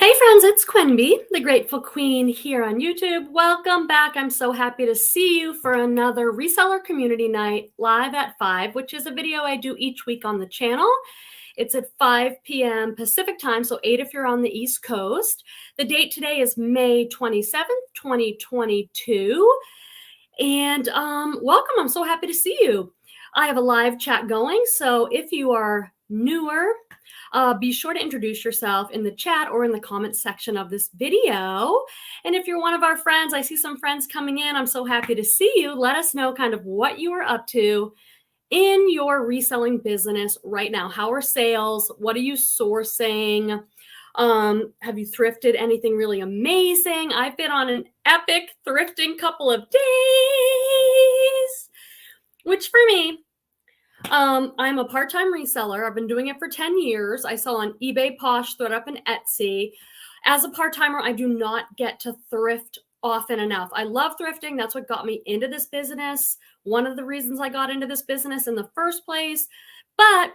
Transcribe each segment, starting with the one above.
Hey friends, it's Quinby, the Grateful Queen here on YouTube. Welcome back. I'm so happy to see you for another reseller community night live at 5, which is a video I do each week on the channel. It's at 5 p.m. Pacific time, so 8 if you're on the East Coast. The date today is May 27th, 2022. And welcome. I'm so happy to see you. I have a live chat going, so if you are newer, be sure to introduce yourself in the chat or in the comments section of this video. And if you're one of our friends, I see some friends coming in. I'm so happy to see you. Let us know kind of what you are up to in your reselling business right now. How are sales? What are you sourcing? Have you thrifted anything really amazing? I've been on an epic thrifting couple of days, which for me, I'm a part-time reseller. I've been doing it for 10 years. I sell on eBay, Posh, Thredup, and Etsy. As a part-timer, I do not get to thrift often enough. I love thrifting. That's what got me into this business. One of the reasons I got into this business in the first place. But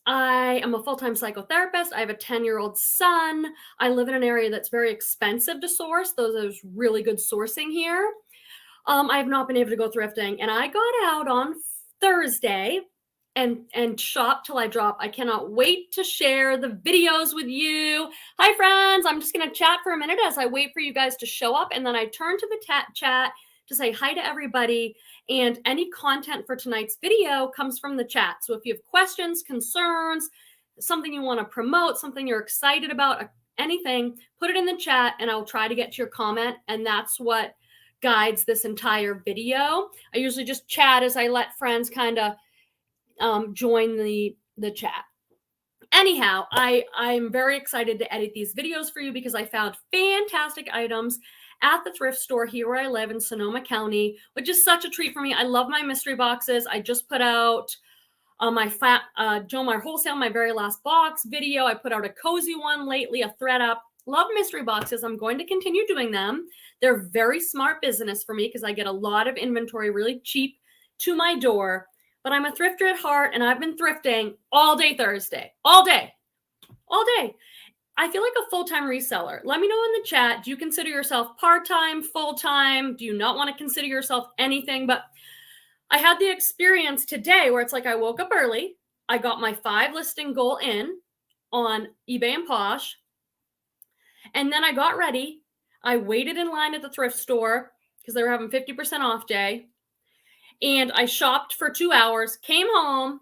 I am a full-time psychotherapist. I have a 10-year-old son. I live in an area that's very expensive to source. There's really good sourcing here. I have not been able to go thrifting. And I got out on Thursday and shop till I drop. I cannot wait to share the videos with you. Hi friends, I'm just gonna chat for a minute as I wait for you guys to show up, and then I turn to the chat to say hi to everybody, and any content for tonight's video comes from the chat. So if you have questions, concerns, something you want to promote, something you're excited about, anything, put it in the chat and I'll try to get to your comment, and that's what guides this entire video. I usually just chat as I let friends kind of join the chat. Anyhow, I'm very excited to edit these videos for you because I found fantastic items at the thrift store here where I live in Sonoma County, which is such a treat for me. I love my mystery boxes. I just put out my Jomar Wholesale, my very last box video. I put out a cozy one lately, a Thredup. Love mystery boxes. I'm going to continue doing them. They're very smart business for me because I get a lot of inventory really cheap to my door. But I'm a thrifter at heart, and I've been thrifting all day Thursday. All day. I feel like a full-time reseller. Let me know in the chat. Do you consider yourself part-time, full-time? Do you not want to consider yourself anything? But I had the experience today where it's like I woke up early. I got my 5 listing goal in on eBay and Posh. And then I got ready. I waited in line at the thrift store because they were having 50% off day. And I shopped for 2 hours, came home,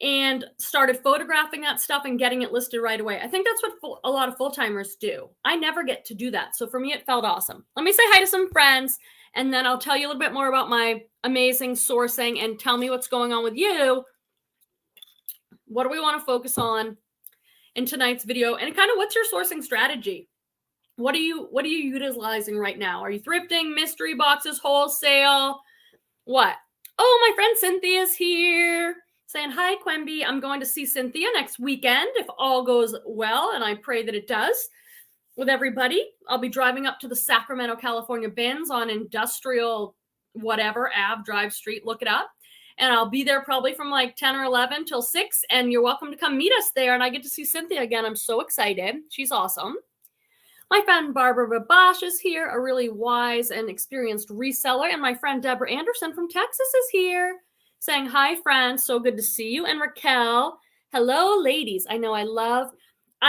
and started photographing that stuff and getting it listed right away. I think that's what a lot of full-timers do. I never get to do that. So for me, it felt awesome. Let me say hi to some friends, and then I'll tell you a little bit more about my amazing sourcing and tell me what's going on with you. What do we want to focus on in tonight's video? And kind of what's your sourcing strategy? What are you utilizing right now? Are you thrifting, mystery boxes, wholesale? What? Oh, my friend Cynthia's here saying, hi, Quemby. I'm going to see Cynthia next weekend if all goes well, and I pray that it does with everybody. I'll be driving up to the Sacramento, California bins on Industrial whatever, Ave Drive Street. Look it up. And I'll be there probably from like 10 or 11 till 6, and you're welcome to come meet us there, and I get to see Cynthia again. I'm so excited. She's awesome. My friend Barbara Babosh is here, a really wise and experienced reseller. And my friend Deborah Anderson from Texas is here saying, hi, friends. So good to see you. And Raquel, hello, ladies. I know I love,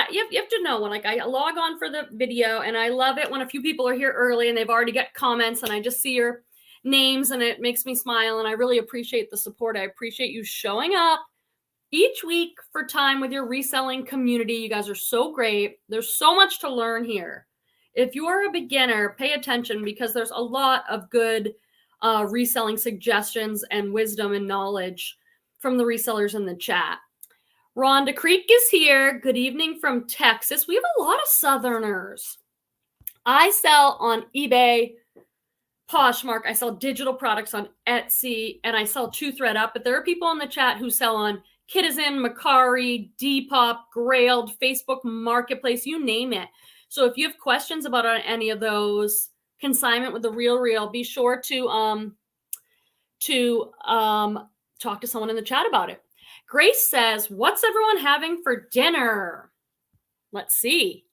you have to know when like I log on for the video, and I love it when a few people are here early and they've already got comments and I just see your names and it makes me smile. And I really appreciate the support. I appreciate you showing up each week for time with your reselling community. You guys are so great. There's so much to learn here. If you are a beginner, pay attention because there's a lot of good reselling suggestions and wisdom and knowledge from the resellers in the chat. Rhonda Creek is here. Good evening from Texas. We have a lot of Southerners. I sell on eBay, Poshmark. I sell digital products on Etsy, and I sell to Thredup. But there are people in the chat who sell on Kitizen, Macari, Depop, Grailed, Facebook Marketplace, you name it. So if you have questions about any of those, Consignment with the Real, be sure to talk to someone in the chat about it. Grace says, what's everyone having for dinner? Let's see.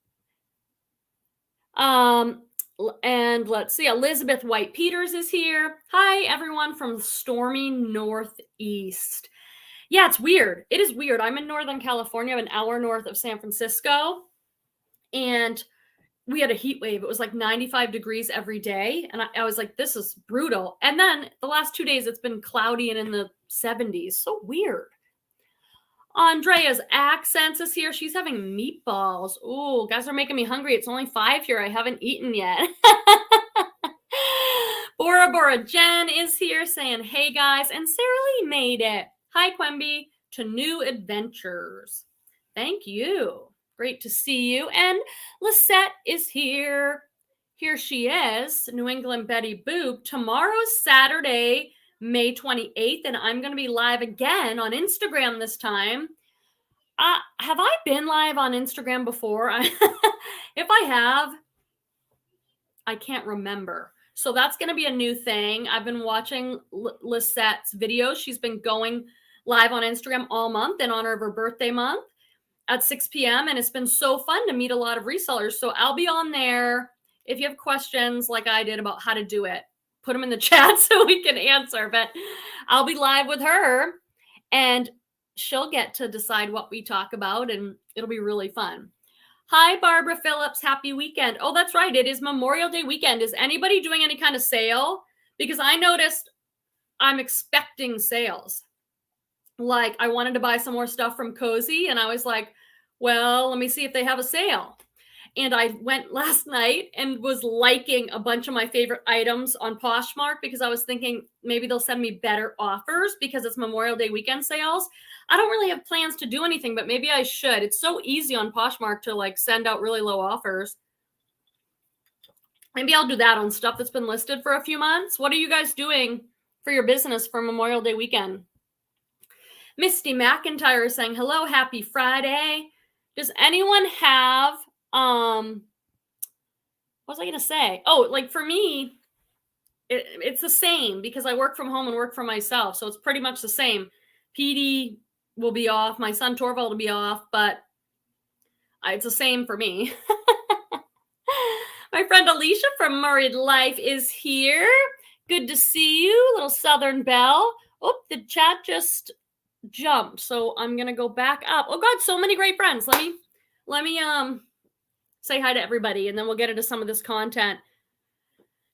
And let's see, Elizabeth White Peters is here. Hi, everyone from stormy Northeast. Yeah, it's weird. It is weird. I'm in Northern California, an hour north of San Francisco, and we had a heat wave. It was like 95 degrees every day. And I was like, this is brutal. And then the last 2 days, it's been cloudy and in the 70s. So weird. Andrea's Accents is here. She's having meatballs. Ooh, guys are making me hungry. It's only 5 here. I haven't eaten yet. Bora Bora Jen is here saying, hey guys. And Sarah Lee made it. Hi, Quemby, to new adventures. Thank you. Great to see you. And Lisette is here. Here she is, New England Betty Boop. Tomorrow's Saturday, May 28th, and I'm going to be live again on Instagram this time. Have I been live on Instagram before? If I have, I can't remember. So that's going to be a new thing. I've been watching Lisette's videos. She's been going live on Instagram all month in honor of her birthday month at 6 p.m. And it's been so fun to meet a lot of resellers. So I'll be on there. If you have questions like I did about how to do it, put them in the chat so we can answer. But I'll be live with her and she'll get to decide what we talk about and it'll be really fun. Hi, Barbara Phillips. Happy weekend. Oh, that's right. It is Memorial Day weekend. Is anybody doing any kind of sale? Because I noticed I'm expecting sales. Like I wanted to buy some more stuff from Cozy and I was like, well, let me see if they have a sale. And I went last night and was liking a bunch of my favorite items on Poshmark because I was thinking maybe they'll send me better offers because it's Memorial Day weekend sales. I don't really have plans to do anything, but maybe I should. It's so easy on Poshmark to like send out really low offers. Maybe I'll do that on stuff that's been listed for a few months. What are you guys doing for your business for Memorial Day weekend? Misty McIntyre is saying, hello, happy Friday. Does anyone have, what was I going to say? Oh, like for me, it's the same because I work from home and work for myself. So it's pretty much the same. PD will be off. My son Torvald will be off, but it's the same for me. My friend Alicia from Murrayed Life is here. Good to see you, little Southern Belle. Oh, the chat just jumped, so I'm gonna go back up. Oh God, so many great friends. Let me say hi to everybody, and then we'll get into some of this content.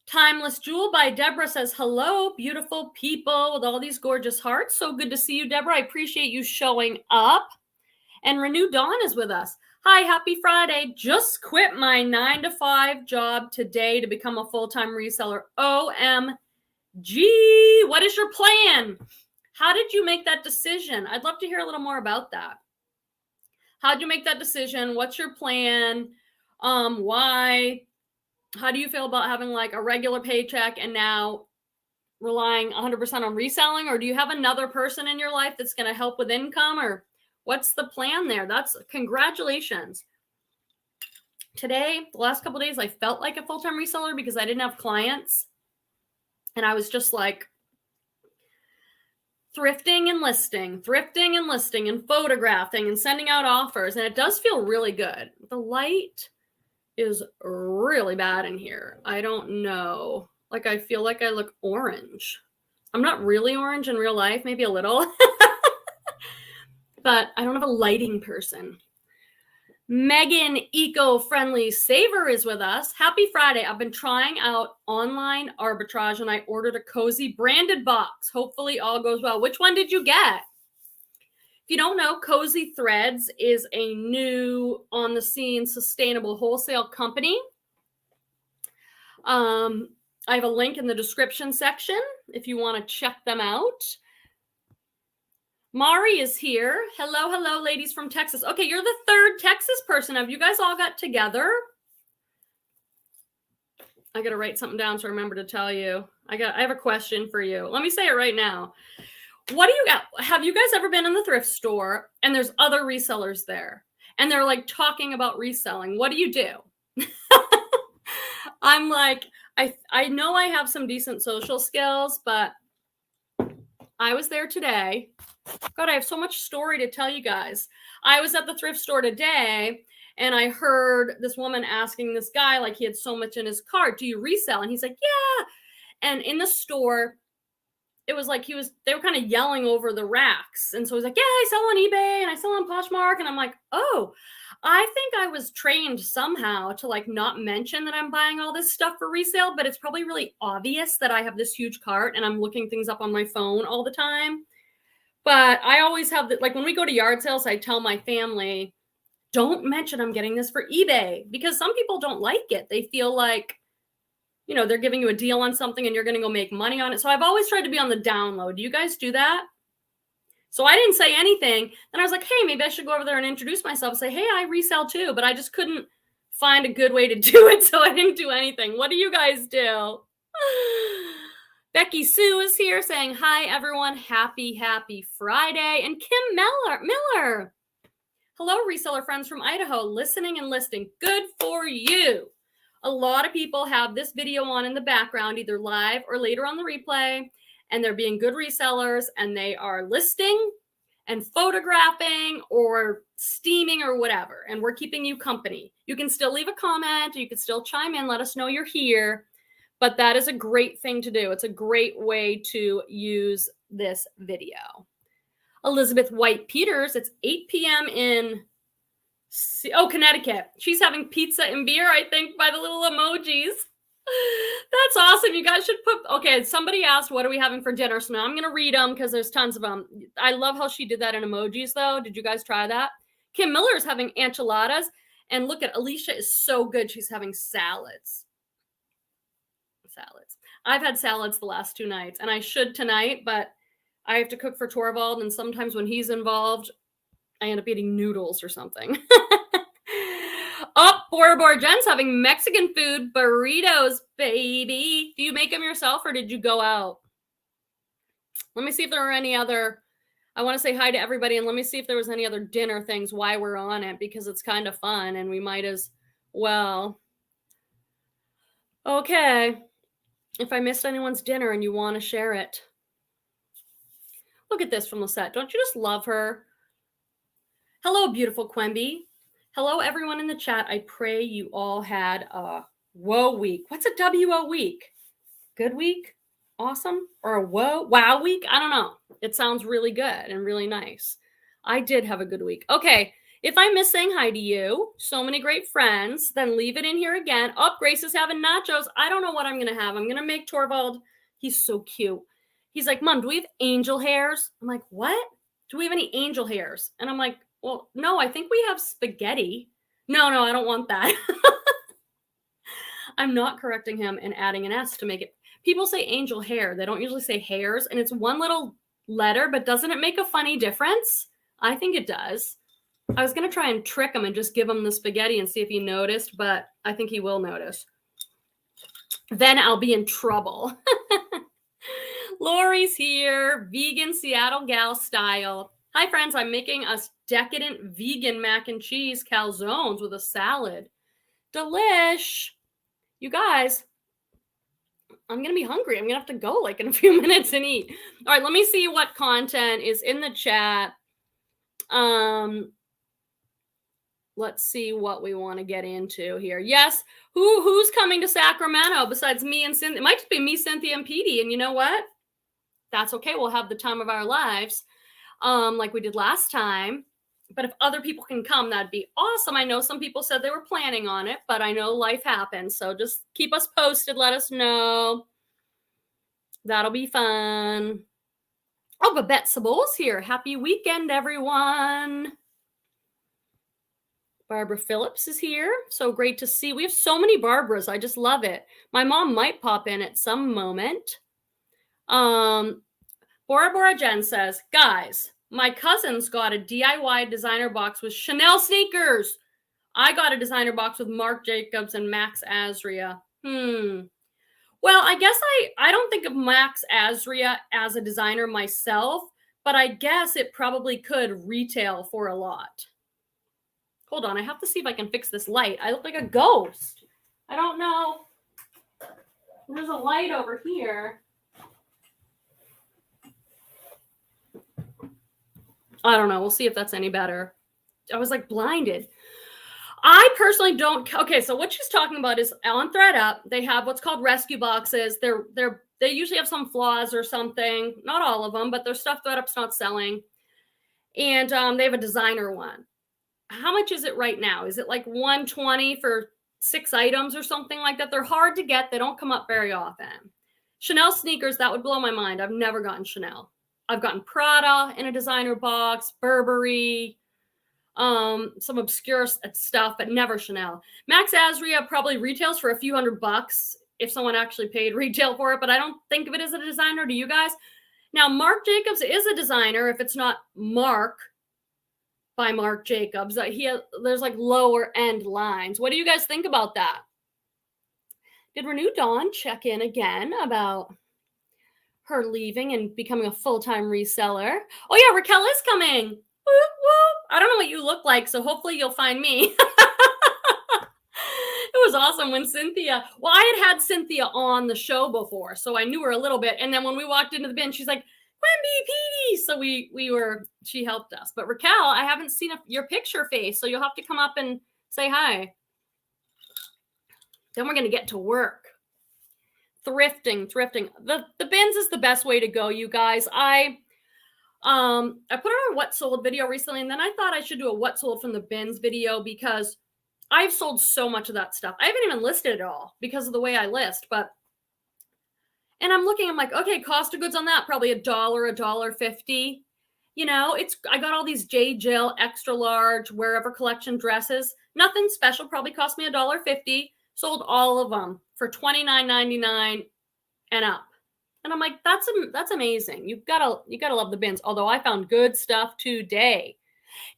Timeless Jewel by Deborah says, hello, beautiful people with all these gorgeous hearts. So good to see you, Deborah. I appreciate you showing up. And Renew Dawn is with us. Hi, happy Friday. Just quit my 9-to-5 job today to become a full-time reseller. OMG, what is your plan? How did you make that decision? I'd love to hear a little more about that. How did you make that decision? What's your plan? Why? How do you feel about having like a regular paycheck and now relying 100% on reselling? Or do you have another person in your life that's going to help with income? Or what's the plan there? That's congratulations. Today, the last couple of days, I felt like a full-time reseller because I didn't have clients. And I was just like thrifting and listing and photographing and sending out offers. And it does feel really good. The light is really bad in here. I don't know. Like, I feel like I look orange. I'm not really orange in real life, maybe a little. But I don't have a lighting person. Megan Eco-Friendly Saver is with us. Happy Friday. I've been trying out online arbitrage and I ordered a Cozy branded box. Hopefully all goes well. Which one did you get? If you don't know, Cozy Threads is a new on-the-scene sustainable wholesale company. I have a link in the description section if you want to check them out. Mari is here. Hello, hello, ladies from Texas. Okay, you're the third Texas person. Have you guys all got together? I got to write something down so I remember to tell you. I have a question for you. Let me say it right now. What do you got? Have you guys ever been in the thrift store and there's other resellers there and they're like talking about reselling? What do you do? I'm like, I know I have some decent social skills, but I was there today God, I have so much story to tell you guys. I was at the thrift store today and I heard this woman asking this guy, like, he had so much in his cart, do you resell? And he's like, yeah. And in the store, it was like they were kind of yelling over the racks. And so he's like, yeah, I sell on eBay and I sell on Poshmark. And I'm like, oh, I think I was trained somehow to like not mention that I'm buying all this stuff for resale, but it's probably really obvious that I have this huge cart and I'm looking things up on my phone all the time. But I always have like when we go to yard sales, I tell my family, don't mention I'm getting this for eBay, because some people don't like it. They feel like, you know, they're giving you a deal on something and you're going to go make money on it. So I've always tried to be on the down low. Do you guys do that? So I didn't say anything. Then I was like, hey, maybe I should go over there and introduce myself and say, hey, I resell too. But I just couldn't find a good way to do it. So I didn't do anything. What do you guys do? Becky Sue is here saying, hi, everyone. Happy Friday. And Kim Miller. Hello, reseller friends from Idaho, listening and listing. Good for you. A lot of people have this video on in the background, either live or later on the replay, and they're being good resellers and they are listing and photographing or steaming or whatever. And we're keeping you company. You can still leave a comment. You can still chime in. Let us know you're here. But that is a great thing to do. It's a great way to use this video. Elizabeth White Peters, it's 8 p.m. in Connecticut. She's having pizza and beer, I think, by the little emojis. That's awesome. You guys should put, okay, somebody asked, what are we having for dinner? So now I'm going to read them because there's tons of them. I love how she did that in emojis, though. Did you guys try that? Kim Miller is having enchiladas. And look at Alicia is so good. She's having salads. I've had salads the last 2 nights, and I should tonight, but I have to cook for Torvald, and sometimes when he's involved, I end up eating noodles or something. Bora Bora Jen's having Mexican food burritos, baby. Do you make them yourself or did you go out? Let me see if there are any other, I want to say hi to everybody, and let me see if there was any other dinner things while we're on it, because it's kind of fun and we might as well. Okay. If I missed anyone's dinner and you want to share it. Look at this from Lisette. Don't you just love her? Hello, beautiful Quemby. Hello, everyone in the chat. I pray you all had a whoa week. What's a WO week? Good week? Awesome? Or a wow week? I don't know. It sounds really good and really nice. I did have a good week. Okay. If I miss saying hi to you, so many great friends, then leave it in here again. Grace is having nachos. I don't know what I'm going to have. I'm going to make Torvald. He's so cute. He's like, Mom, do we have angel hairs? I'm like, what? Do we have any angel hairs? And I'm like, well, no, I think we have spaghetti. No, I don't want that. I'm not correcting him and adding an S to make it. People say angel hair. They don't usually say hairs. And it's one little letter, but doesn't it make a funny difference? I think it does. I was going to try and trick him and just give him the spaghetti and see if he noticed, but I think he will notice. Then I'll be in trouble. Lori's here, vegan Seattle gal style. Hi, friends. I'm making us decadent vegan mac and cheese calzones with a salad. Delish. You guys, I'm going to be hungry. I'm going to have to go like in a few minutes and eat. All right, let me see what content is in the chat. Let's see what we want to get into here. Yes, who's coming to Sacramento besides me and Cynthia? It might just be me, Cynthia, and Petey. And you know what? That's okay. We'll have the time of our lives, like we did last time. But if other people can come, that'd be awesome. I know some people said they were planning on it, but I know life happens. So just keep us posted. Let us know. That'll be fun. Oh, Babette Sabul's here. Happy weekend, everyone. Barbara Phillips is here. So great to see. We have so many Barbaras. I just love it. My mom might pop in at some moment. Bora Bora Jen says, guys, my cousins got a DIY designer box with Chanel sneakers. I got a designer box with Marc Jacobs and Max Azria. Well, I guess I don't think of Max Azria as a designer myself, but I guess it probably could retail for a lot. Hold on, I have to see if I can fix this light. I look like a ghost. I don't know. There's a light over here. I don't know. We'll see if that's any better. I was like blinded. I personally don't. Okay, so what she's talking about is on Thredup, they have what's called rescue boxes. They usually have some flaws or something. Not all of them, but there's stuff Thredup's not selling. And they have a designer one. How much is it right now? Is it like $120 for 6 items or something like that? They're hard to get. They don't come up very often. Chanel sneakers, that would blow my mind. I've never gotten Chanel. I've gotten Prada in a designer box, Burberry, some obscure stuff, but never Chanel. Max Azria probably retails for a few $100 if someone actually paid retail for it, but I don't think of it as a designer. Do you guys? Now, Marc Jacobs is a designer if it's not Marc by Marc Jacobs. There's like lower end lines. What do you guys think about that? Did Renew Dawn check in again about her leaving and becoming a full-time reseller? Oh yeah, Raquel is coming. Woo, woo. I don't know what you look like, so hopefully you'll find me. It was awesome when I had Cynthia on the show before, so I knew her a little bit. And then when we walked into the bin, she's like, Wemby, Petey. So she helped us. But Raquel, I haven't seen your picture face, so you'll have to come up and say hi. Then we're going to get to work. Thrifting. The bins is the best way to go, you guys. I put on a what sold video recently, and then I thought I should do a what sold from the bins video because I've sold so much of that stuff. I haven't even listed it all because of the way I list, and I'm looking, I'm like, okay, cost of goods on that, probably $1, $1.50. I got all these J. Jill extra large, wherever collection dresses. Nothing special, probably cost me $1.50. Sold all of them for $29.99 and up. And I'm like, that's amazing. You gotta love the bins. Although I found good stuff today.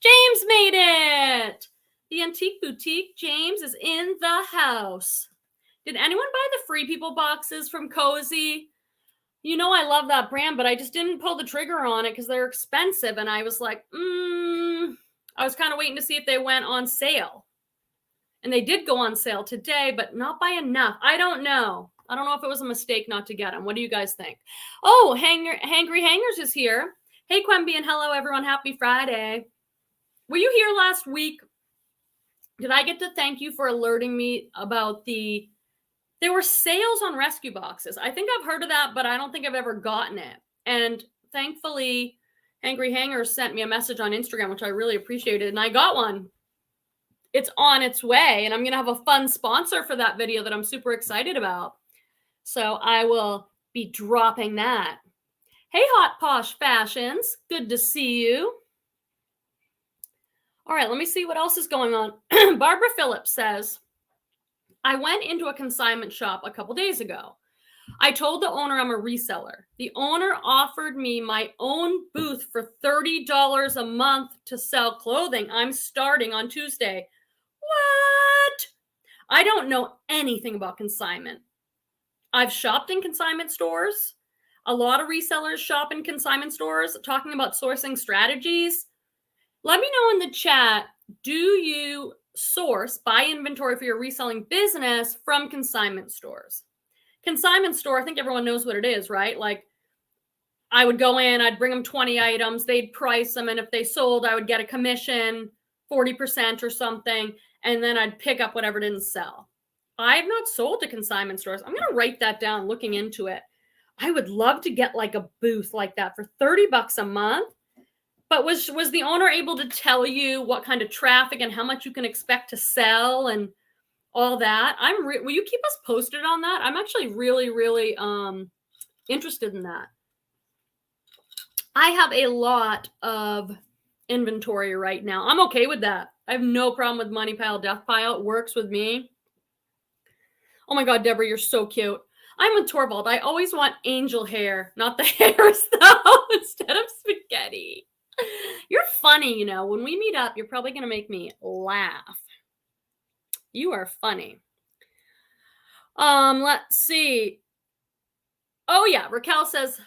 James made it. The Antique Boutique, James, is in the house. Did anyone buy the Free People boxes from Cozy? I love that brand, but I just didn't pull the trigger on it because they're expensive. And I was like, I was kind of waiting to see if they went on sale. And they did go on sale today, but not by enough. I don't know. I don't know if it was a mistake not to get them. What do you guys think? Oh, Hangry Hangers is here. Hey, Quemby, and hello, everyone. Happy Friday. Were you here last week? Did I get to thank you for alerting me about there were sales on rescue boxes? I think I've heard of that, but I don't think I've ever gotten it. And thankfully, Hangry Hangers sent me a message on Instagram, which I really appreciated, and I got one. It's on its way, and I'm going to have a fun sponsor for that video that I'm super excited about. So I will be dropping that. Hey, Hot Posh Fashions. Good to see you. All right, let me see what else is going on. Barbara Phillips says, I went into a consignment shop a couple days ago. I told the owner I'm a reseller. The owner offered me my own booth for $30 a month to sell clothing. I'm starting on Tuesday. What? I don't know anything about consignment. I've shopped in consignment stores. A lot of resellers shop in consignment stores talking about sourcing strategies. Let me know in the chat, do you buy inventory for your reselling business from consignment stores? Consignment store, I think everyone knows what it is, right? Like I would go in, I'd bring them 20 items, they'd price them, and if they sold, I would get a commission, 40% or something, and then I'd pick up whatever didn't sell. I have not sold to consignment stores. I'm going to write that down looking into it. I would love to get like a booth like that for $30 a month. But was the owner able to tell you what kind of traffic and how much you can expect to sell and all that? Will you keep us posted on that? I'm actually really, really interested in that. I have a lot of inventory right now. I'm okay with that. I have no problem with money pile, death pile. It works with me. Oh my God, Deborah, you're so cute. I'm with Torvald. I always want angel hair, not the hairs though, instead of spaghetti. You're funny, when we meet up, you're probably going to make me laugh. You are funny. Let's see. Oh yeah, Raquel says,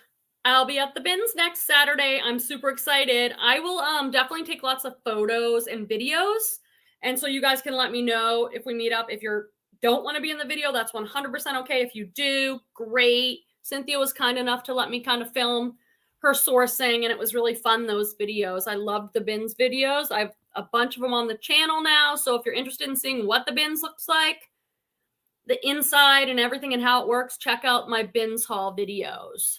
I'll be at the bins next Saturday. I'm super excited. I will definitely take lots of photos and videos. And so you guys can let me know if we meet up. If you don't want to be in the video, that's 100% okay. If you do, great. Cynthia was kind enough to let me kind of film her sourcing, and it was really fun, those videos. I loved the bins videos. I've a bunch of them on the channel now. So if you're interested in seeing what the bins looks like, the inside and everything and how it works, check out my bins haul videos.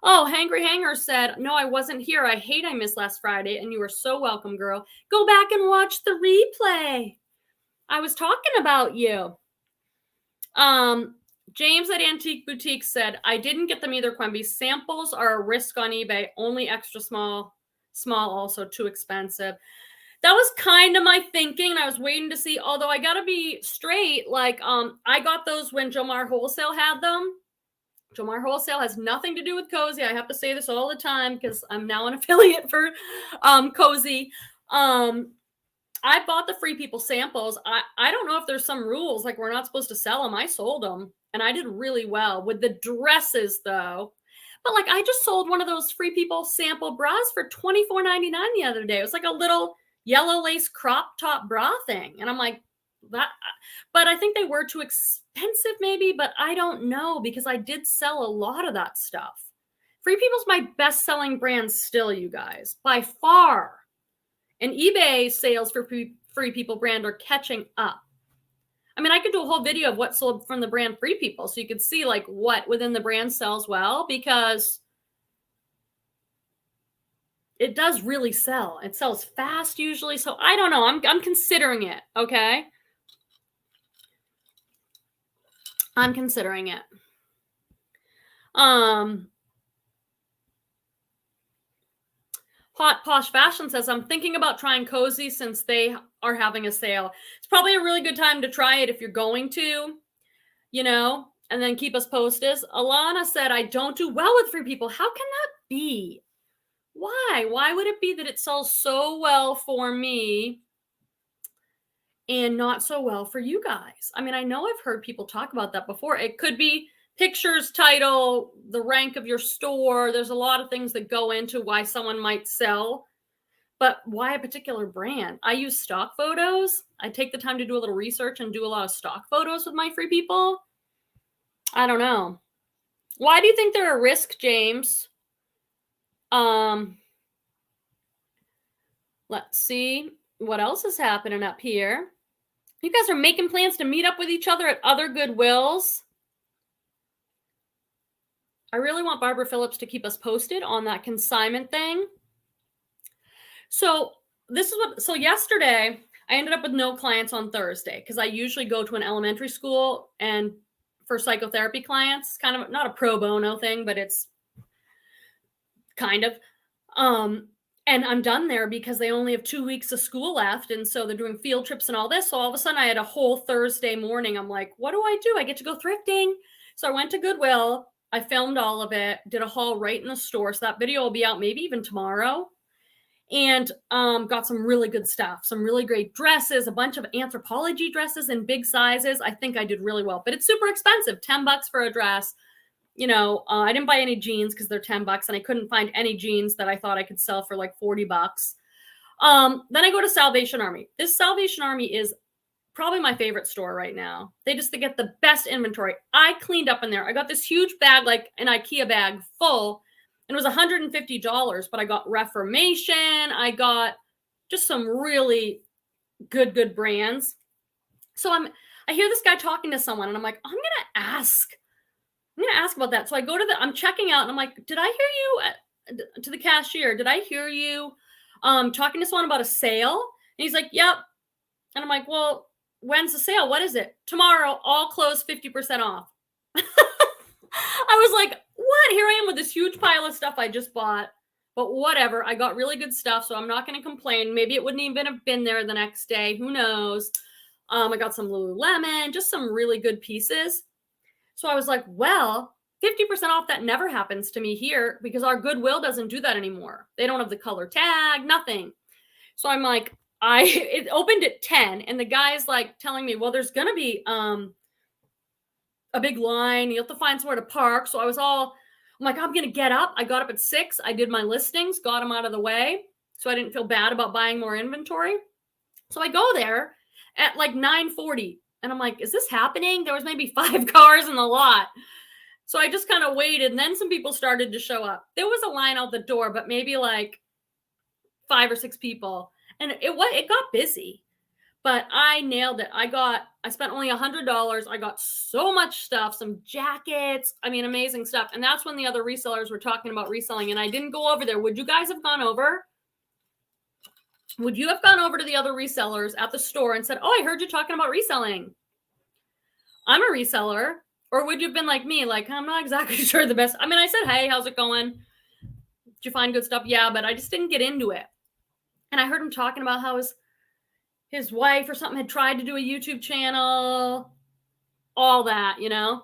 Oh, Hangry Hanger said, no, I wasn't here. I hate I missed last Friday, and you were so welcome, girl. Go back and watch the replay. I was talking about you. James at Antique Boutique said, I didn't get them either, Quemby. Samples are a risk on eBay. Only extra small also too expensive. That was kind of my thinking. I was waiting to see, although I got to be straight. Like, I got those when Jomar Wholesale had them. Jomar Wholesale has nothing to do with Cozy. I have to say this all the time because I'm now an affiliate for Cozy. I bought the Free People samples. I don't know if there's some rules, like we're not supposed to sell them. I sold them, and I did really well with the dresses, though. But, like, I just sold one of those Free People sample bras for $24.99 the other day. It was like a little yellow lace crop top bra thing. And I'm like, that, but I think they were too expensive maybe, but I don't know, because I did sell a lot of that stuff. Free People's my best selling brand still, you guys, by far. And eBay sales for Free People brand are catching up. I mean, I could do a whole video of what sold from the brand Free People, so you could see like what within the brand sells well, because it does really sell. It sells fast usually. So I don't know. I'm considering it. Okay. I'm considering it. Hot Posh Fashion says, I'm thinking about trying Cozy since they are having a sale. It's probably a really good time to try it if you're going to, you know, and then keep us posted. Alana said, I don't do well with Free People. How can that be? Why? Why would it be that it sells so well for me and not so well for you guys? I mean, I know I've heard people talk about that before. It could be pictures, title, the rank of your store. There's a lot of things that go into why someone might sell, but why a particular brand? I use stock photos. I take the time to do a little research and do a lot of stock photos with my Free People. I don't know. Why do you think they're a risk, James? Let's see what else is happening up here. You guys are making plans to meet up with each other at other Goodwills. I really want Barbara Phillips to keep us posted on that consignment thing. So yesterday I ended up with no clients on Thursday, because I usually go to an elementary school and for psychotherapy clients, kind of not a pro bono thing, but it's kind of, and I'm done there because they only have 2 weeks of school left. And so they're doing field trips and all this. So all of a sudden I had a whole Thursday morning. I'm like, what do? I get to go thrifting. So I went to Goodwill. I filmed all of it, did a haul right in the store. So that video will be out maybe even tomorrow. And got some really good stuff, some really great dresses, a bunch of Anthropologie dresses in big sizes. I think I did really well, but it's super expensive, $10 for a dress. You know, I didn't buy any jeans because they're $10, and I couldn't find any jeans that I thought I could sell for like $40. Then I go to Salvation Army. This Salvation Army is probably my favorite store right now. They get the best inventory. I cleaned up in there. I got this huge bag, like an IKEA bag full, and it was $150, but I got Reformation. I got just some really good brands. So I hear this guy talking to someone, and I'm like, I'm going to ask about that. So I go to I'm checking out, and I'm like, did I hear you to the cashier? Did I hear you talking to someone about a sale? And he's like, yep. And I'm like, well, when's the sale? What is it? Tomorrow, all clothes 50% off. I was like, what? Here I am with this huge pile of stuff I just bought. But whatever. I got really good stuff, so I'm not going to complain. Maybe it wouldn't even have been there the next day. Who knows? I got some Lululemon, just some really good pieces. So I was like, well, 50% off, that never happens to me here because our Goodwill doesn't do that anymore. They don't have the color tag, nothing. So I'm like, it opened at 10, and the guy's like telling me, well, there's going to be a big line. You have to find somewhere to park. So I'm like, I'm going to get up. I got up at 6. I did my listings, got them out of the way. So I didn't feel bad about buying more inventory. So I go there at like 9:40. And I'm like, is this happening? There was maybe 5 cars in the lot. So I just kind of waited, and then some people started to show up. There was a line out the door, but maybe like 5 or 6 people, and it got busy. But I nailed it. I spent only $100. I got so much stuff, some jackets. I mean, amazing stuff. And that's when the other resellers were talking about reselling, and I didn't go over there. Would you guys have gone over? Would you have gone over to the other resellers at the store and said, oh, I heard you talking about reselling. I'm a reseller. Or would you have been like me, like, I'm not exactly sure the best. I mean, I said, hey, how's it going? Did you find good stuff? Yeah, but I just didn't get into it. And I heard him talking about how his wife or something had tried to do a YouTube channel, all that, you know.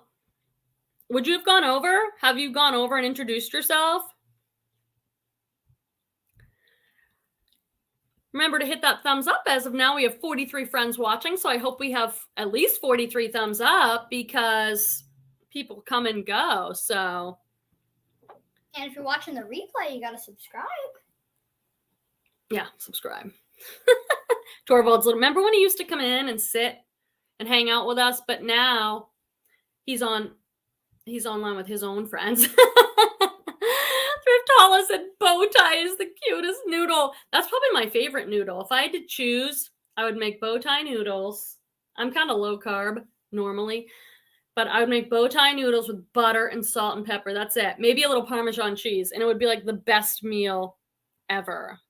Would you have gone over? Have you gone over and introduced yourself? Remember to hit that thumbs up. As of now, we have 43 friends watching, so I hope we have at least 43 thumbs up because people come and go, so. And if you're watching the replay, you got to subscribe. Yeah, subscribe. Torvald's remember when he used to come in and sit and hang out with us, but now he's online with his own friends. Thrift Hauls and bow tie is the cutest noodle. That's probably my favorite noodle. If I had to choose, I would make bow tie noodles. I'm kind of low carb normally, but I would make bow tie noodles with butter and salt and pepper. That's it. Maybe a little Parmesan cheese, and it would be like the best meal ever.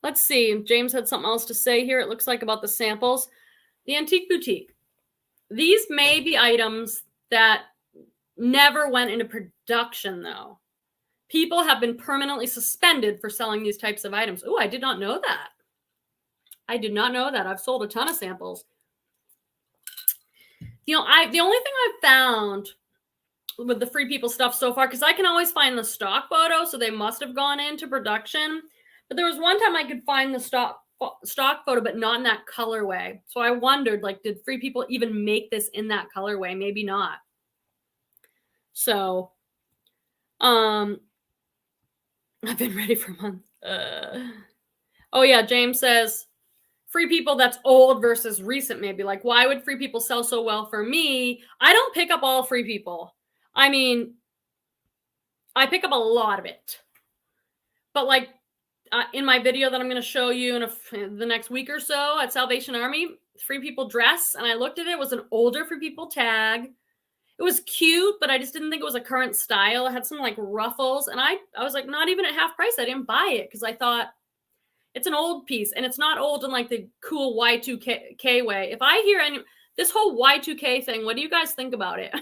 Let's see. James had something else to say here. It looks like about the samples. The Antique Boutique. These may be items that never went into production, though. People have been permanently suspended for selling these types of items. Oh, I did not know that. I did not know that. I've sold a ton of samples. You know, the only thing I've found with the Free People stuff so far, because I can always find the stock photo, so they must have gone into production. But there was one time I could find the stock photo, but not in that colorway. So I wondered, like, did Free People even make this in that colorway? Maybe not. So, I've been ready for months. Oh yeah, James says, Free People that's old versus recent, maybe. Like, why would Free People sell so well for me? I don't pick up all Free People. I mean, I pick up a lot of it. But like, in my video that I'm going to show you in the next week or so at Salvation Army, Free People dress, and I looked at it, it was an older Free People tag. It was cute, but I just didn't think it was a current style. It had some like ruffles, and I was like, not even at half price. I didn't buy it because I thought it's an old piece, and it's not old in like the cool Y2K way. If I hear this whole Y2K thing, what do you guys think about it?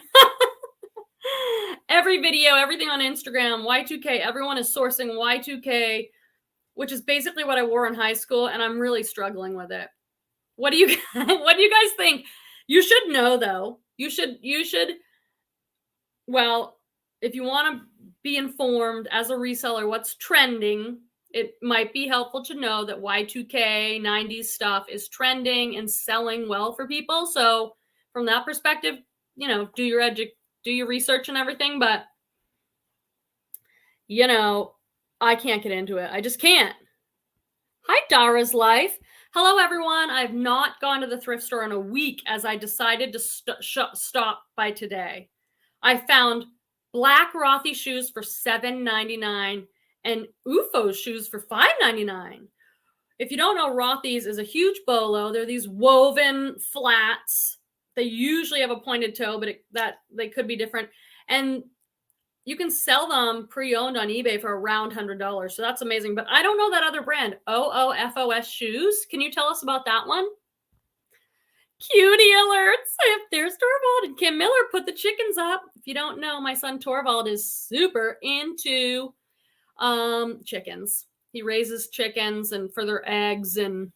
Every video, everything on Instagram, Y2K, everyone is sourcing Y2K, which is basically what I wore in high school, and I'm really struggling with it. What do you guys think? You should know, though. You should. Well, if you want to be informed as a reseller what's trending, it might be helpful to know that Y2K 90s stuff is trending and selling well for people. So from that perspective, you know, do your research and everything. But, you know, I can't get into it. I just can't. Hi, Dara's Life. Hello, everyone. I've not gone to the thrift store in a week as I decided to stop by today. I found black Rothy shoes for $7.99 and UFO shoes for $5.99. If you don't know, Rothy's is a huge bolo. They're these woven flats. They usually have a pointed toe, but they could be different. And you can sell them pre-owned on eBay for around $100. So that's amazing. But I don't know that other brand, OOFOS Shoes. Can you tell us about that one? Cutie alerts. There's Torvald and Kim Miller put the chickens up. If you don't know, my son Torvald is super into chickens. He raises chickens and for their eggs, and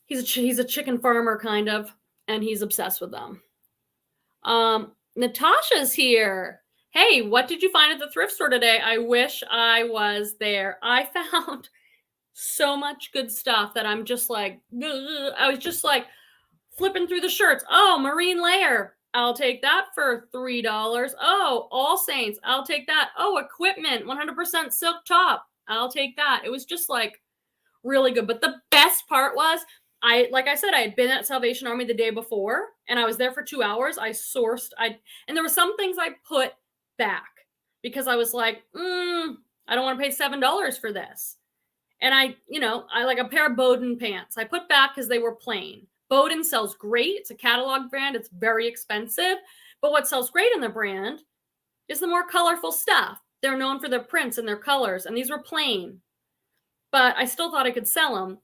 he's a chicken farmer kind of, and he's obsessed with them. Natasha's here. Hey, what did you find at the thrift store today? I wish I was there. I found so much good stuff that I'm just like, I was just like flipping through the shirts. Oh, Marine Layer. I'll take that for $3. Oh, All Saints. I'll take that. Oh, Equipment. 100% silk top. I'll take that. It was just like really good. But the best part was like I said, I had been at Salvation Army the day before, and I was there for 2 hours. I sourced, and there were some things I put back because I was like, I don't want to pay $7 for this. And I like a pair of Bowden pants. I put back because they were plain. Bowden sells great. It's a catalog brand. It's very expensive. But what sells great in the brand is the more colorful stuff. They're known for their prints and their colors, and these were plain. But I still thought I could sell them.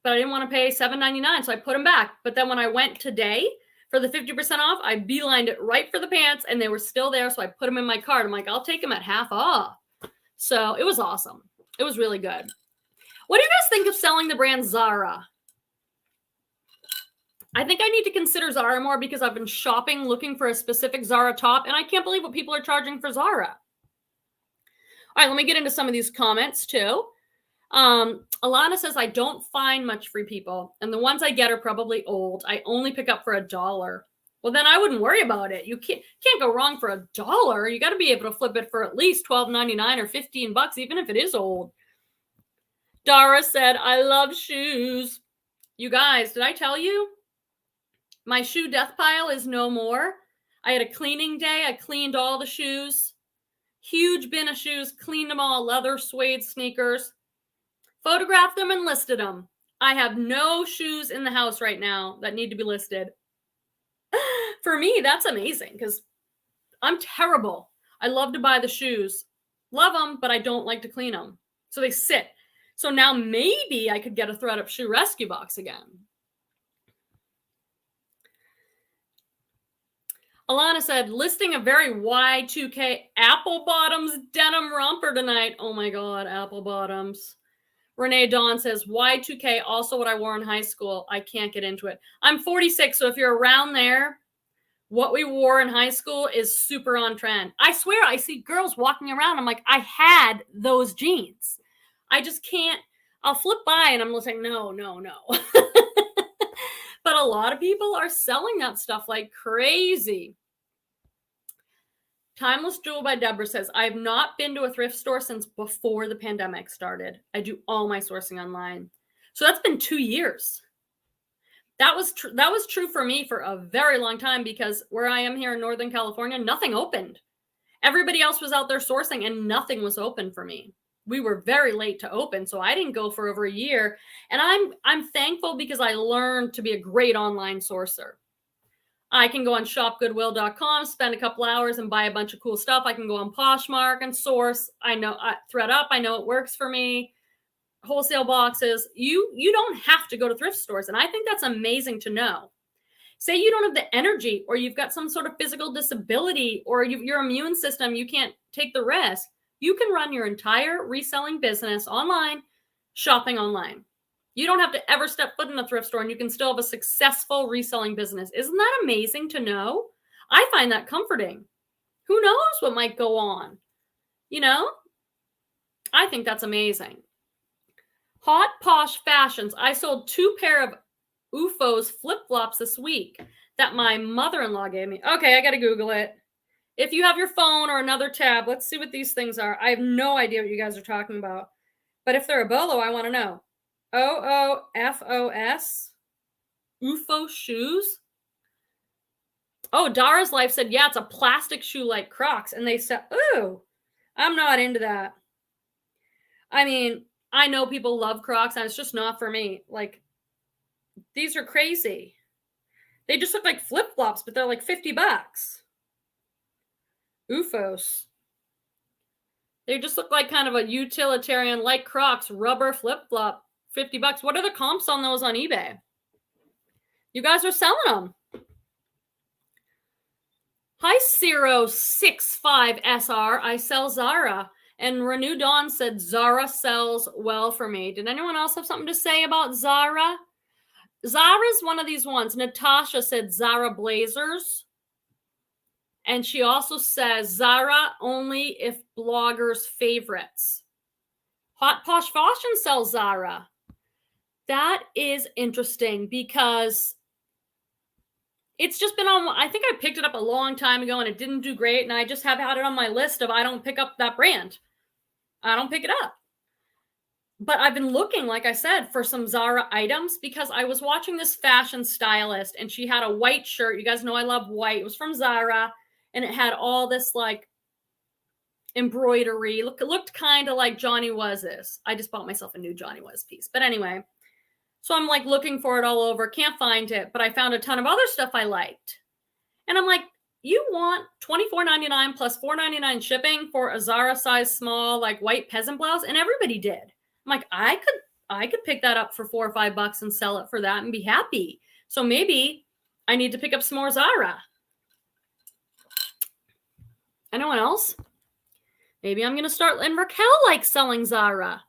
But I didn't want to pay $7.99, so I put them back. But then when I went today for the 50% off, I beelined it right for the pants, and they were still there, so I put them in my cart. I'm like, I'll take them at half off. So it was awesome. It was really good. What do you guys think of selling the brand Zara? I think I need to consider Zara more because I've been shopping looking for a specific Zara top, and I can't believe what people are charging for Zara. All right, let me get into some of these comments too. Alana says, I don't find much free people, and the ones I get are probably old. I only pick up for $1. Well, then I wouldn't worry about it. You can't go wrong for $1. You got to be able to flip it for at least $12.99 or $15, even if it is old. Dara said, I love shoes. You guys, did I tell you? My shoe death pile is no more. I had a cleaning day. I cleaned all the shoes. Huge bin of shoes. Cleaned them all. Leather, suede, sneakers. Photographed them and listed them. I have no shoes in the house right now that need to be listed. For me, that's amazing because I'm terrible. I love to buy the shoes. Love them, but I don't like to clean them. So they sit. So now maybe I could get a Thredup shoe rescue box again. Alana said, listing a very Y2K apple bottoms denim romper tonight. Oh my God, apple bottoms. Renee Dawn says, Y2K, also what I wore in high school. I can't get into it. I'm 46, so if you're around there, what we wore in high school is super on trend. I swear, I see girls walking around. I'm like, I had those jeans. I just can't. I'll flip by and I'm like, no. But a lot of people are selling that stuff like crazy. Timeless Jewel by Deborah says, I have not been to a thrift store since before the pandemic started. I do all my sourcing online. So that's been 2 years. That was true for me for a very long time because where I am here in Northern California, nothing opened. Everybody else was out there sourcing and nothing was open for me. We were very late to open, so I didn't go for over a year. And I'm thankful because I learned to be a great online sourcer. I can go on ShopGoodwill.com, spend a couple hours and buy a bunch of cool stuff. I can go on Poshmark and source. I know Thredup. I know it works for me. Wholesale boxes. You don't have to go to thrift stores, and I think that's amazing to know. Say you don't have the energy, or you've got some sort of physical disability, or your immune system, you can't take the risk. You can run your entire reselling business online, shopping online. You don't have to ever step foot in a thrift store, and you can still have a successful reselling business. Isn't that amazing to know? I find that comforting. Who knows what might go on? I think that's amazing. Hot Posh Fashions. I sold 2 pair of UFOs flip-flops this week that my mother-in-law gave me. Okay, I got to Google it. If you have your phone or another tab, let's see what these things are. I have no idea what you guys are talking about. But if they're a BOLO, I want to know. OOFOS? UFO shoes? Oh, Dara's Life said, yeah, it's a plastic shoe like Crocs. And they said, ooh, I'm not into that. I mean, I know people love Crocs, and it's just not for me. Like, these are crazy. They just look like flip-flops, but they're like $50. UFOs. They just look like kind of a utilitarian, like Crocs, rubber flip-flop, $50. What are the comps on those on eBay? You guys are selling them. Hi, 065SR. I sell Zara. And Renew Dawn said Zara sells well for me. Did anyone else have something to say about Zara? Zara's one of these ones. Natasha said Zara blazers. And she also says Zara only if bloggers' favorites. Hot Posh Fashion sells Zara. That is interesting because it's just been on, I think I picked it up a long time ago and it didn't do great. And I just have had it on my list of I don't pick up that brand. I don't pick it up. But I've been looking, like I said, for some Zara items because I was watching this fashion stylist and she had a white shirt. You guys know I love white. It was from Zara and it had all this like embroidery. Looked kind of like Johnny Was's. I just bought myself a new Johnny Was piece. But anyway, so I'm like looking for it all over. Can't find it, but I found a ton of other stuff I liked. And I'm like, you want $24.99 plus $4.99 shipping for a Zara size small, like white peasant blouse? And everybody did. I'm like, I could pick that up for $4 or $5 and sell it for that and be happy. So maybe I need to pick up some more Zara. Anyone else? Maybe I'm going to start, and Raquel likes selling Zara.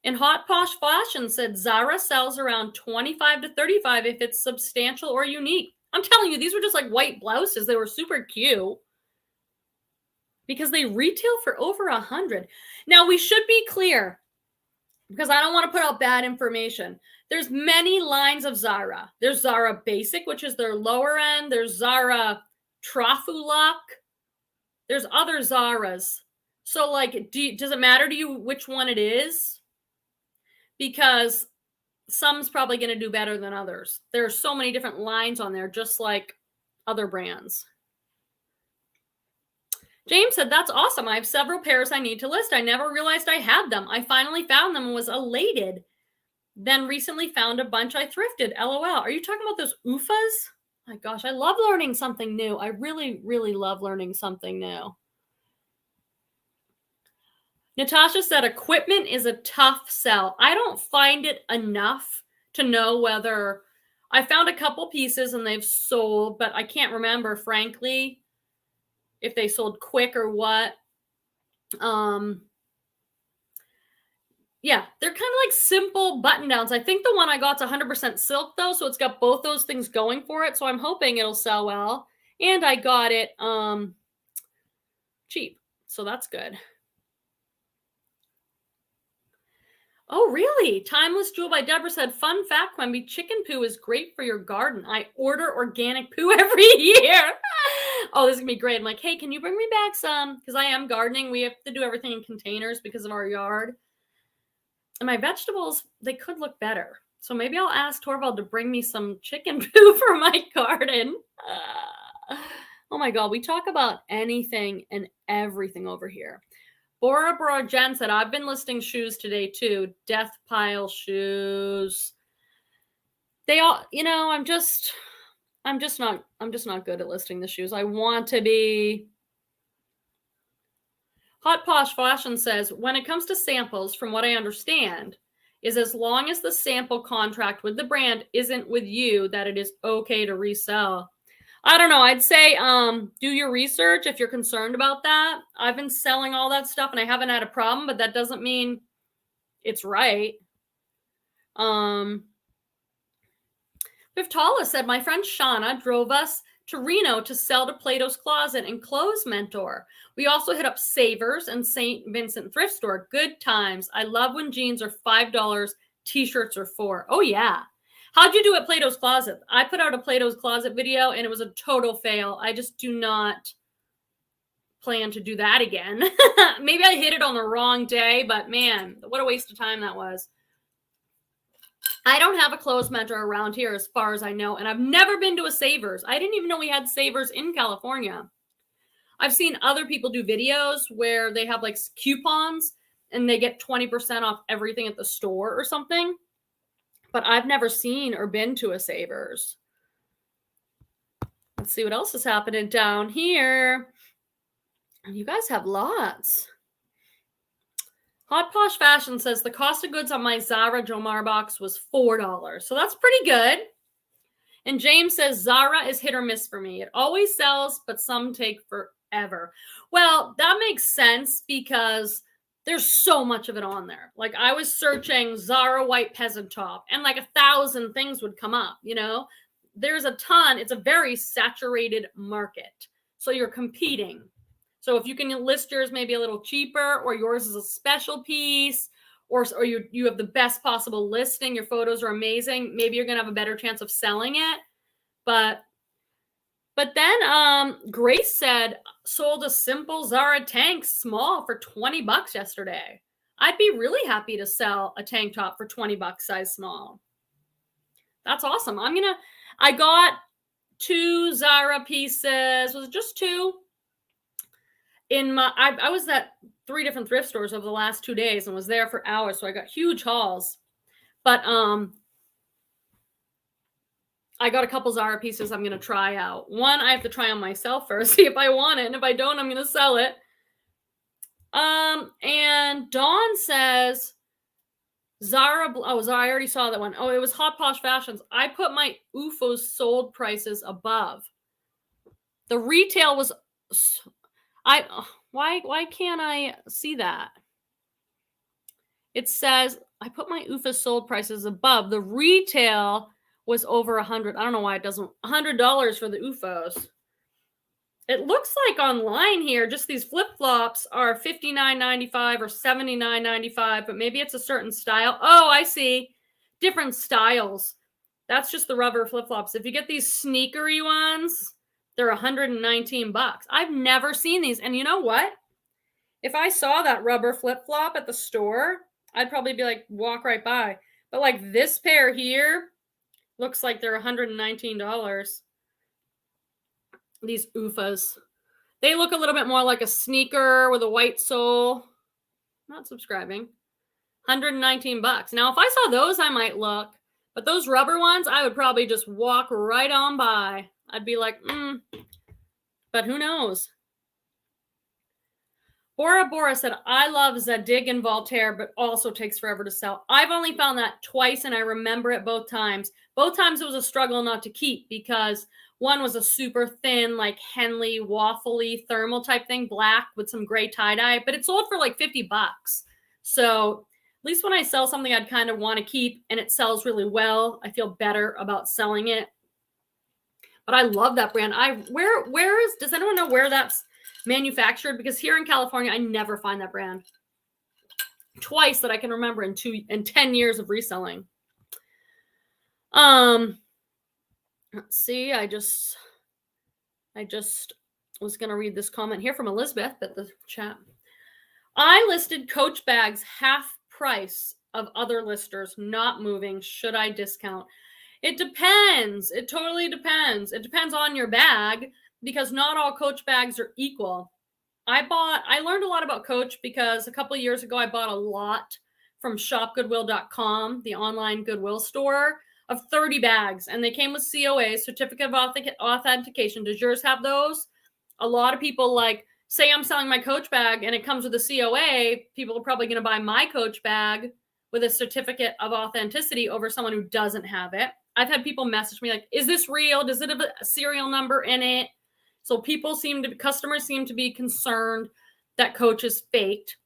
And Hot Posh Fashion said Zara sells around 25 to 35 if it's substantial or unique. I'm telling you, these were just like white blouses. They were super cute because they retail for over 100. Now we should be clear because I don't want to put out bad information. There's many lines of Zara. There's Zara Basic, which is their lower end. There's Zara Trafulak. There's other Zaras. So like, does it matter to you which one it is? Because some's probably going to do better than others. There are so many different lines on there, just like other brands. James said, that's awesome. I have several pairs I need to list. I never realized I had them. I finally found them and was elated. Then recently found a bunch I thrifted. LOL. Are you talking about those OOFAs? My gosh, I love learning something new. I really, really love learning something new. Natasha said, equipment is a tough sell. I don't find it enough to know whether I found a couple pieces and they've sold, but I can't remember, frankly, if they sold quick or what. Yeah, they're kind of like simple button downs. I think the one I got's 100% silk though, so it's got both those things going for it. So I'm hoping it'll sell well. And I got it cheap, so that's good. Oh, really? Timeless Jewel by Deborah said, fun fact, Quemby, chicken poo is great for your garden. I order organic poo every year. Oh, this is going to be great. I'm like, hey, can you bring me back some? Because I am gardening. We have to do everything in containers because of our yard. And my vegetables, they could look better. So maybe I'll ask Torvald to bring me some chicken poo for my garden. Oh my God, we talk about anything and everything over here. Bora Jen said, I've been listing shoes today too. Death pile shoes. They all, I'm just not good at listing the shoes. I want to be. Hot Posh Fashion says, when it comes to samples, from what I understand, is as long as the sample contract with the brand isn't with you, that it is okay to resell. I don't know. I'd say do your research if you're concerned about that. I've been selling all that stuff and I haven't had a problem, but that doesn't mean it's right. Viftala said, my friend Shauna drove us to Reno to sell to Plato's Closet and Clothes Mentor. We also hit up Savers and St. Vincent Thrift Store. Good times. I love when jeans are $5, t-shirts are $4. Oh, yeah. How'd you do at Plato's Closet? I put out a Plato's Closet video and it was a total fail. I just do not plan to do that again. Maybe I hit it on the wrong day, but man, what a waste of time that was. I don't have a clothes mentor around here as far as I know, and I've never been to a Savers. I didn't even know we had Savers in California. I've seen other people do videos where they have like coupons and they get 20% off everything at the store or something. But I've never seen or been to a Savers. Let's see what else is happening down here. You guys have lots. Hot Posh Fashion says the cost of goods on my Zara Jomar box was $4. So that's pretty good. And James says Zara is hit or miss for me. It always sells, but some take forever. Well, that makes sense because there's so much of it on there. Like I was searching Zara white peasant top and like 1,000 things would come up, There's a ton. It's a very saturated market. So you're competing. So if you can list yours maybe a little cheaper or yours is a special piece or you have the best possible listing, your photos are amazing, maybe you're going to have a better chance of selling it. But then Grace said, sold a simple Zara tank small for $20 yesterday. I'd be really happy to sell a tank top for 20 bucks size small. That's awesome. I got 2 Zara pieces. Was it just 2? I was at 3 different thrift stores over the last 2 days and was there for hours. So I got huge hauls, but, I got a couple Zara pieces I'm going to try out. One, I have to try on myself first, see if I want it. And if I don't, I'm going to sell it. And Dawn says, Zara, I already saw that one. Oh, it was Hot Posh Fashions. I put my UFOs sold prices above. The retail was, why can't I see that? It says, I put my UFO sold prices above. The retail was over 100. I don't know why it doesn't. $100 for the UFOs. It looks like online here, just these flip-flops are $59.95 or $79.95, but maybe it's a certain style. Oh, I see. Different styles. That's just the rubber flip-flops. If you get these sneakery ones, they're 119 bucks. I've never seen these. And you know what? If I saw that rubber flip-flop at the store, I'd probably be like, walk right by. But like this pair here, looks like they're $119. These UFOs. They look a little bit more like a sneaker with a white sole. Not subscribing. 119 bucks. Now, if I saw those, I might look. But those rubber ones, I would probably just walk right on by. I'd be like, But who knows? Bora said, I love Zadig and Voltaire, but also takes forever to sell. I've only found that twice, and I remember it both times. Both times it was a struggle not to keep because one was a super thin, like Henley, waffly, thermal type thing, black with some gray tie-dye, but it sold for like 50 bucks. So at least when I sell something I'd kind of want to keep and it sells really well, I feel better about selling it. But I love that brand. Does anyone know where that's manufactured? Because here in California, I never find that brand. Twice that I can remember in 10 years of reselling. Let's see. I just was going to read this comment here from Elizabeth at the chat. I listed Coach bags half price of other listers, not moving. Should I discount? It depends. It totally depends. It depends on your bag because not all Coach bags are equal. I learned a lot about Coach because a couple of years ago, I bought a lot from ShopGoodwill.com, the online Goodwill store, of 30 bags. And they came with COA, Certificate of Authentication. Does yours have those? A lot of people say I'm selling my Coach bag and it comes with a COA. People are probably going to buy my Coach bag with a certificate of authenticity over someone who doesn't have it. I've had people message me like, is this real? Does it have a serial number in it? So customers seem to be concerned that Coach is faked.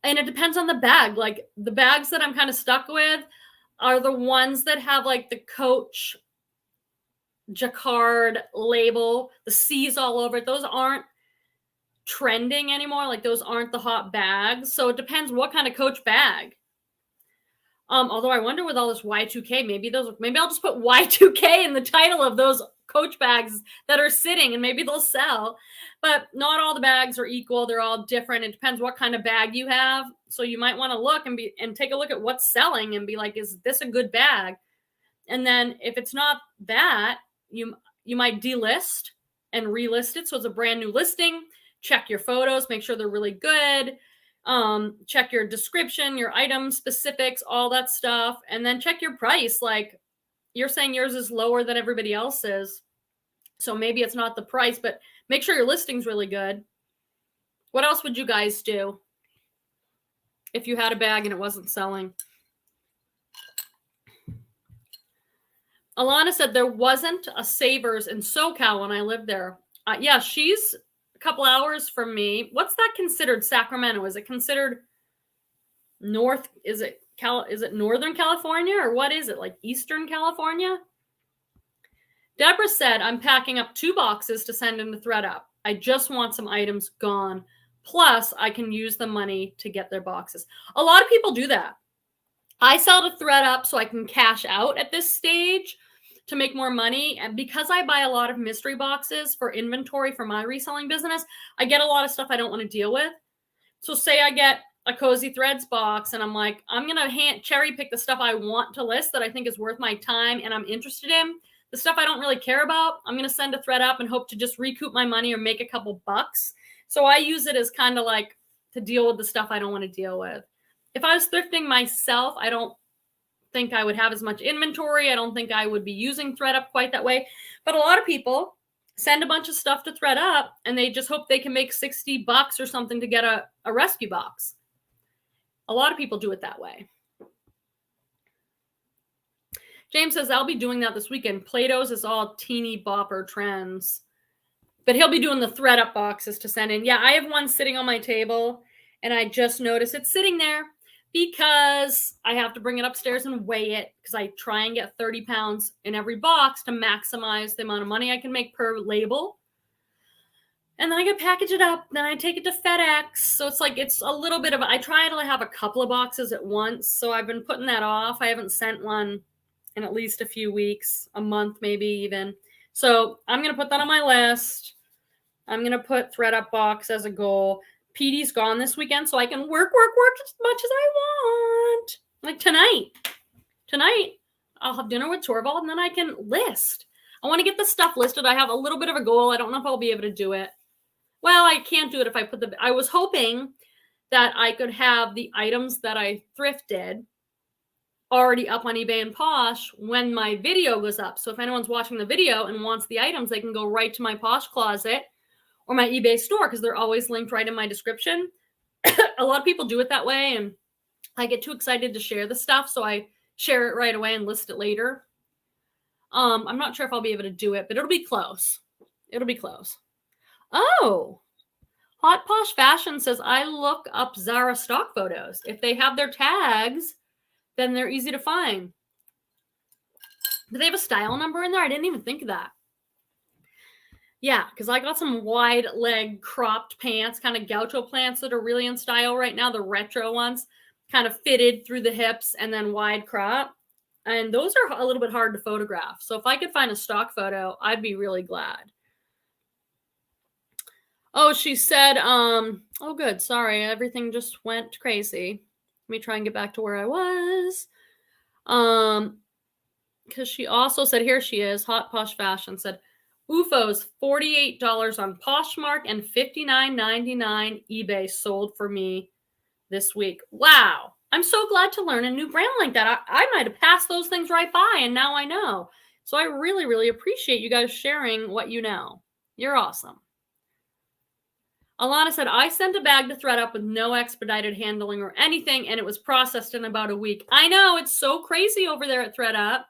And it depends on the bag. Like the bags that I'm kind of stuck with are the ones that have like the Coach jacquard label, the C's all over it. Those aren't trending anymore. Like those aren't the hot bags. So it depends what kind of Coach bag. Although I wonder with all this Y2K, maybe I'll just put Y2K in the title of those Coach bags that are sitting and maybe they'll sell. But not all the bags are equal. They're all different. It depends what kind of bag you have. So you might want to look and take a look at what's selling and be like, is this a good bag? And then if it's not that, you might delist and relist it. So it's a brand new listing. Check your photos, make sure they're really good. Check your description, your item specifics, all that stuff. And then check your price. Like you're saying yours is lower than everybody else's. So maybe it's not the price, but make sure your listing's really good. What else would you guys do if you had a bag and it wasn't selling? Alana said there wasn't a Savers in SoCal when I lived there. Yeah, she's a couple hours from me. What's that considered? Sacramento? Is it considered north? Is it Northern California or what is it? Like Eastern California? Deborah said, I'm packing up 2 boxes to send into Thredup. I just want some items gone. Plus, I can use the money to get their boxes. A lot of people do that. I sell to Thredup so I can cash out at this stage to make more money. And because I buy a lot of mystery boxes for inventory for my reselling business, I get a lot of stuff I don't want to deal with. So say I get a Cozy Threads box, and I'm like, I'm going to cherry pick the stuff I want to list that I think is worth my time and I'm interested in. The stuff I don't really care about, I'm going to send to Thredup and hope to just recoup my money or make a couple bucks. So I use it as kind of like to deal with the stuff I don't want to deal with. If I was thrifting myself, I don't think I would have as much inventory. I don't think I would be using Thredup quite that way. But a lot of people send a bunch of stuff to Thredup and they just hope they can make $60 or something to get a rescue box. A lot of people do it that way. James says, I'll be doing that this weekend. Plato's is all teeny bopper trends. But he'll be doing the Thredup boxes to send in. Yeah, I have one sitting on my table, and I just noticed it's sitting there because I have to bring it upstairs and weigh it because I try and get 30 pounds in every box to maximize the amount of money I can make per label. And then I gotta package it up. Then I take it to FedEx. So it's like, it's a little bit of, I try to have a couple of boxes at once. So I've been putting that off. I haven't sent one in at least a few weeks, a month, maybe even. So I'm going to put that on my list. I'm going to put Thredup box as a goal. PD's gone this weekend, so I can work as much as I want. Like tonight, I'll have dinner with Torvald and then I can list. I want to get the stuff listed. I have a little bit of a goal. I don't know if I'll be able to do it. Well, I can't do it if I put I was hoping that I could have the items that I thrifted already up on eBay and Posh when my video goes up. So if anyone's watching the video and wants the items, they can go right to my Posh closet or my eBay store because they're always linked right in my description. A lot of people do it that way, and I get too excited to share the stuff, so I share it right away and list it later. I'm not sure if I'll be able to do it, but it'll be close. It'll be close. Oh, Hot Posh Fashion says, I look up Zara stock photos. If they have their tags, then they're easy to find. Do they have a style number in there? I didn't even think of that. Yeah, because I got some wide leg cropped pants, kind of gaucho pants that are really in style right now. The retro ones, kind of fitted through the hips and then wide crop. And those are a little bit hard to photograph. So if I could find a stock photo, I'd be really glad. Oh, she said, oh, good. Sorry. Everything just went crazy. Let me try and get back to where I was. Because she also said, here she is, Hot Posh Fashion, said, UFOs, $48 on Poshmark and $59.99 eBay sold for me this week. Wow. I'm so glad to learn a new brand like that. I might have passed those things right by, and now I know. So I really, really appreciate you guys sharing what you know. You're awesome. Alana said, I sent a bag to Thredup with no expedited handling or anything, and it was processed in about a week. I know, it's so crazy over there at Thredup.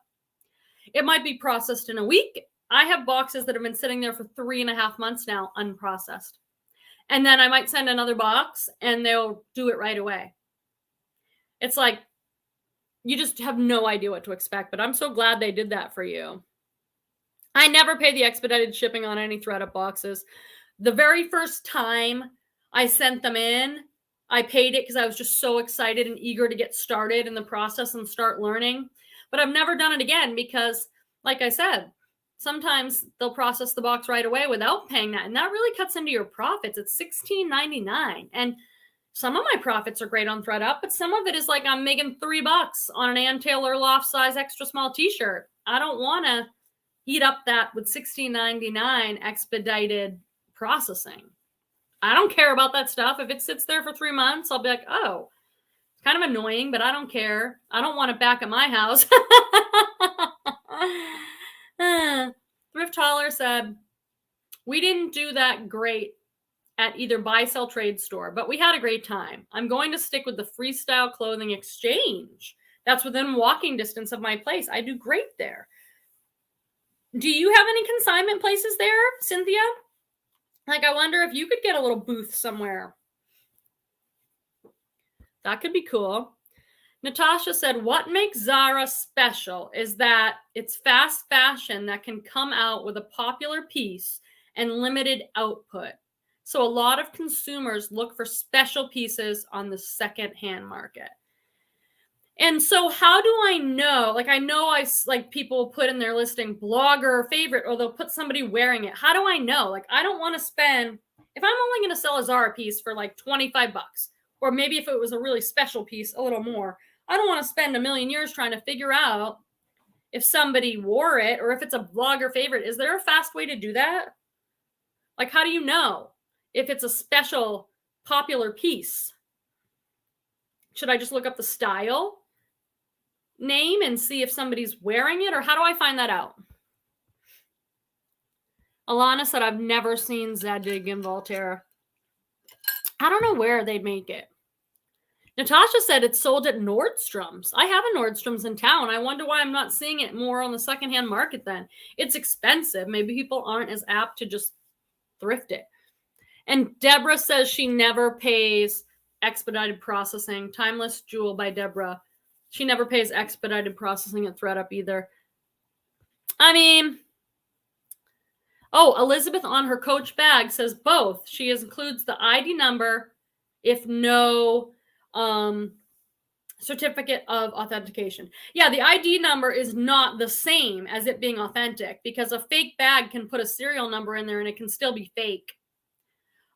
It might be processed in a week. I have boxes that have been sitting there for 3.5 months now, unprocessed. And then I might send another box, and they'll do it right away. It's like, you just have no idea what to expect, but I'm so glad they did that for you. I never pay the expedited shipping on any Thredup boxes. The very first time I sent them in, I paid it because I was just so excited and eager to get started in the process and start learning. But I've never done it again because, like I said, sometimes they'll process the box right away without paying that. And that really cuts into your profits. It's $16.99. And some of my profits are great on Thredup, but some of it is like I'm making $3 on an Ann Taylor loft size extra small t-shirt. I don't want to eat up that with $16.99 expedited processing. I don't care about that stuff. If it sits there for 3 months, I'll be like, oh, it's kind of annoying, but I don't care. I don't want it back at my house. Thrift Hauler said, we didn't do that great at either buy, sell, trade store, but we had a great time. I'm going to stick with the Freestyle Clothing Exchange. That's within walking distance of my place. I do great there. Do you have any consignment places there, Cynthia? Like, I wonder if you could get a little booth somewhere. That could be cool. Natasha said, what makes Zara special is that it's fast fashion that can come out with a popular piece and limited output. So a lot of consumers look for special pieces on the secondhand market. And so how do I know? Like, I know people put in their listing blogger favorite, or they'll put somebody wearing it. How do I know? Like, I don't want to spend, if I'm only going to sell a Zara piece for like $25, Or maybe if it was a really special piece, a little more. I don't want to spend a million years trying to figure out if somebody wore it or if it's a vlogger favorite. Is there a fast way to do that? Like, how do you know if it's a special popular piece? Should I just look up the style name and see if somebody's wearing it? Or how do I find that out? Alana said, I've never seen Zadig and Voltaire. I don't know where they make it. Natasha said it's sold at Nordstrom's. I have a Nordstrom's in town. I wonder why I'm not seeing it more on the secondhand market then. It's expensive. Maybe people aren't as apt to just thrift it. And Deborah says she never pays expedited processing. Timeless Jewel by Deborah. She never pays expedited processing at Thredup either. I mean, oh, Elizabeth on her Coach bag says both. She includes the ID number if no certificate of authentication. Yeah, the ID number is not the same as it being authentic because a fake bag can put a serial number in there and it can still be fake.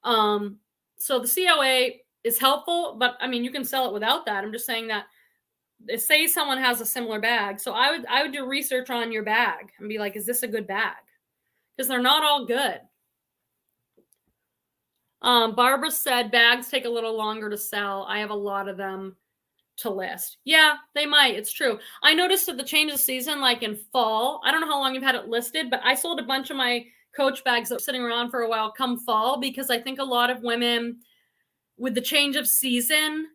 So the COA is helpful, but I mean, you can sell it without that. I'm just saying that say someone has a similar bag. So I would do research on your bag and be like, is this a good bag? Because they're not all good. Barbara said bags take a little longer to sell. I have a lot of them to list. Yeah, they might. It's true. I noticed at the change of season, like in fall, I don't know how long you've had it listed, but I sold a bunch of my Coach bags that were sitting around for a while come fall because I think a lot of women with the change of season,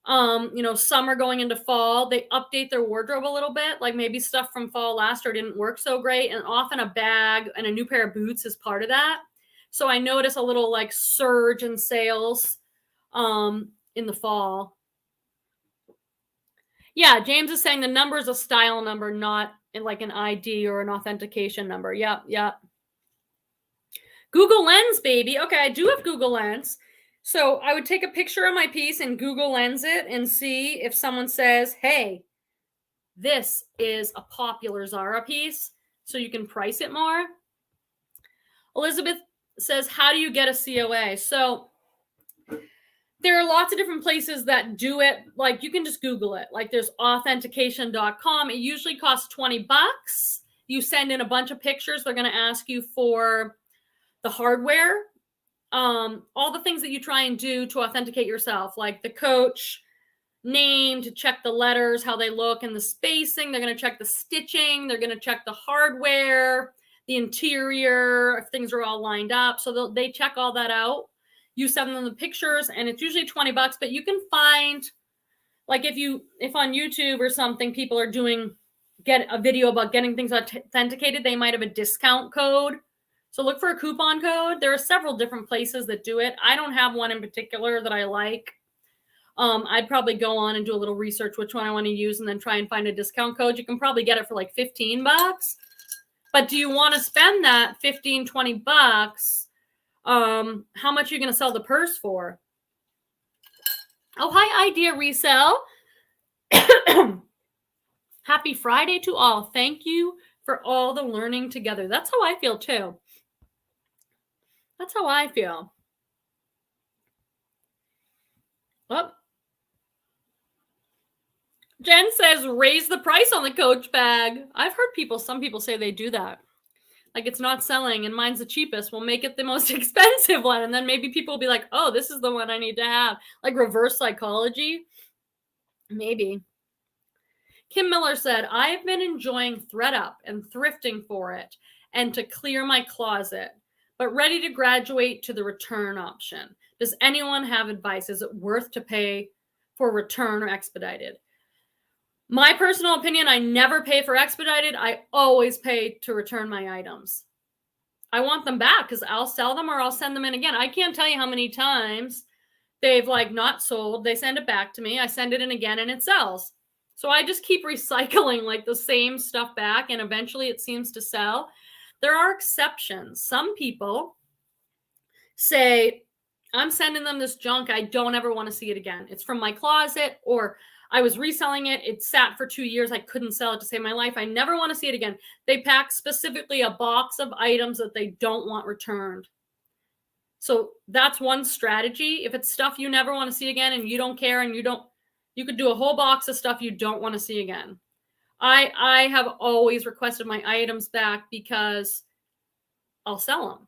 summer going into fall, they update their wardrobe a little bit. Like maybe stuff from fall last year didn't work so great. And often a bag and a new pair of boots is part of that. So I notice a little like surge in sales in the fall. Yeah, James is saying the number is a style number, not like an ID or an authentication number. Yep. Google Lens, baby. Okay, I do have Google Lens. So I would take a picture of my piece and Google Lens it and see if someone says, hey, this is a popular Zara piece, so you can price it more. Elizabeth says, how do you get a COA? So there are lots of different places that do it. Like you can just Google it. Like there's authentication.com. It usually costs $20. You send in a bunch of pictures. They're going to ask you for the hardware, all the things that you try and do to authenticate yourself, like the Coach name, to check the letters, how they look, and the spacing. They're going to check the stitching. They're going to check the hardware, the interior, if things are all lined up. So they check all that out. You send them the pictures, and it's usually $20, but you can find, like if on YouTube or something, people are get a video about getting things authenticated, they might have a discount code. So look for a coupon code. There are several different places that do it. I don't have one in particular that I like. I'd probably go on and do a little research which one I want to use and then try and find a discount code. You can probably get it for like $15. But do you want to spend that $15, $20? How much are you going to sell the purse for? Oh, hi, Idea Resell. Happy Friday to all. Thank you for all the learning together. That's how I feel too. That's how I feel. Oh. Jen says, raise the price on the Coach bag. I've heard some people say they do that. Like it's not selling and mine's the cheapest. We'll make it the most expensive one. And then maybe people will be like, oh, this is the one I need to have. Like reverse psychology. Maybe. Kim Miller said, I've been enjoying Thredup and thrifting for it and to clear my closet, but ready to graduate to the return option. Does anyone have advice? Is it worth to pay for return or expedited? My personal opinion, I never pay for expedited. I always pay to return my items. I want them back because I'll sell them or I'll send them in again. I can't tell you how many times they've like not sold. They send it back to me. I send it in again and it sells. So I just keep recycling like the same stuff back and eventually it seems to sell. There are exceptions. Some people say, I'm sending them this junk. I don't ever want to see it again. It's from my closet, or I was reselling it. It sat for 2 years. I couldn't sell it to save my life. I never want to see it again. They pack specifically a box of items that they don't want returned. So that's one strategy. If it's stuff you never want to see again and you don't care and you could do a whole box of stuff you don't want to see again. I have always requested my items back because I'll sell them.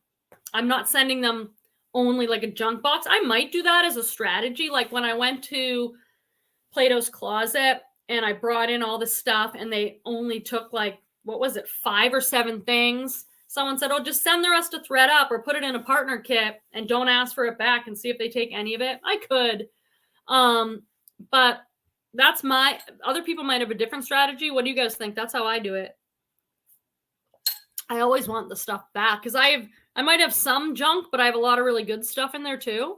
I'm not sending them only like a junk box. I might do that as a strategy. Like when I went to Plato's Closet and I brought in all this stuff and they only took like, what was it, 5 or 7 things. Someone said, oh, just send the rest to Thredup or put it in a partner kit and don't ask for it back and see if they take any of it. I could. But that's other people might have a different strategy. What do you guys think? That's how I do it. I always want the stuff back because I might have some junk, but I have a lot of really good stuff in there too.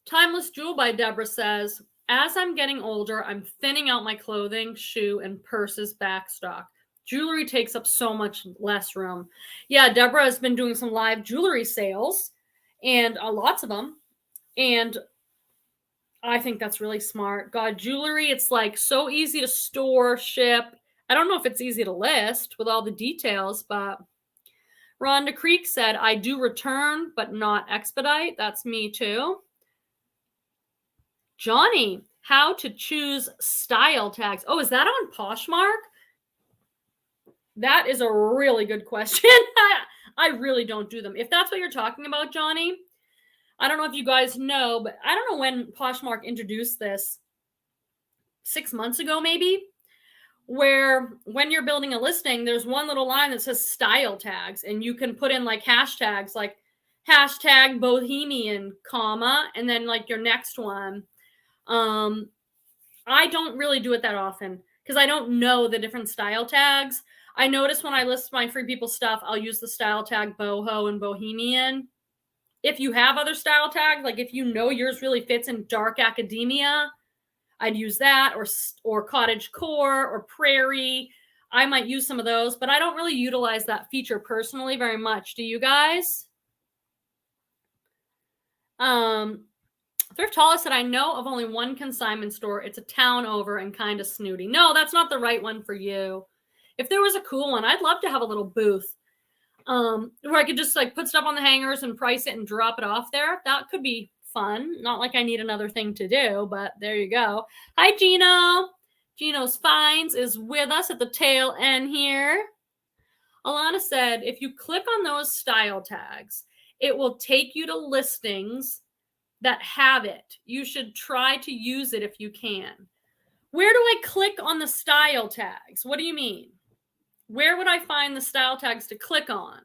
Timeless Jewel by Deborah says, as I'm getting older, I'm thinning out my clothing, shoe, and purses back stock. Jewelry takes up so much less room. Yeah, Deborah has been doing some live jewelry sales and lots of them. And I think that's really smart. God, jewelry, it's like so easy to store, ship. I don't know if it's easy to list with all the details, but Rhonda Creek said, I do return, but not expedite. That's me too. Johnny, how to choose style tags. Oh, is that on Poshmark? That is a really good question. I really don't do them. If that's what you're talking about, Johnny, I don't know if you guys know, but I don't know when Poshmark introduced this, 6 months ago maybe, where when you're building a listing, there's one little line that says style tags, and you can put in like hashtags like hashtag bohemian, comma, and then like your next one. I don't really do it that often because I don't know the different style tags. I notice when I list my free people stuff, I'll use the style tag boho and bohemian. If you have other style tags, like if you know yours really fits in dark academia, I'd use that, or cottage core or prairie. I might use some of those, but I don't really utilize that feature personally very much. Do you guys? Thrift Hauls said, I know of only one consignment store. It's a town over and kind of snooty. No, that's not the right one for you. If there was a cool one, I'd love to have a little booth where I could just like put stuff on the hangers and price it and drop it off there. That could be fun. Not like I need another thing to do, but there you go. Hi, Gino. Gino's Finds is with us at the tail end here. Alana said, if you click on those style tags, it will take you to listings that have it. You should try to use it if you can. Where do I click on the style tags? What do you mean? Where would I find the style tags to click on?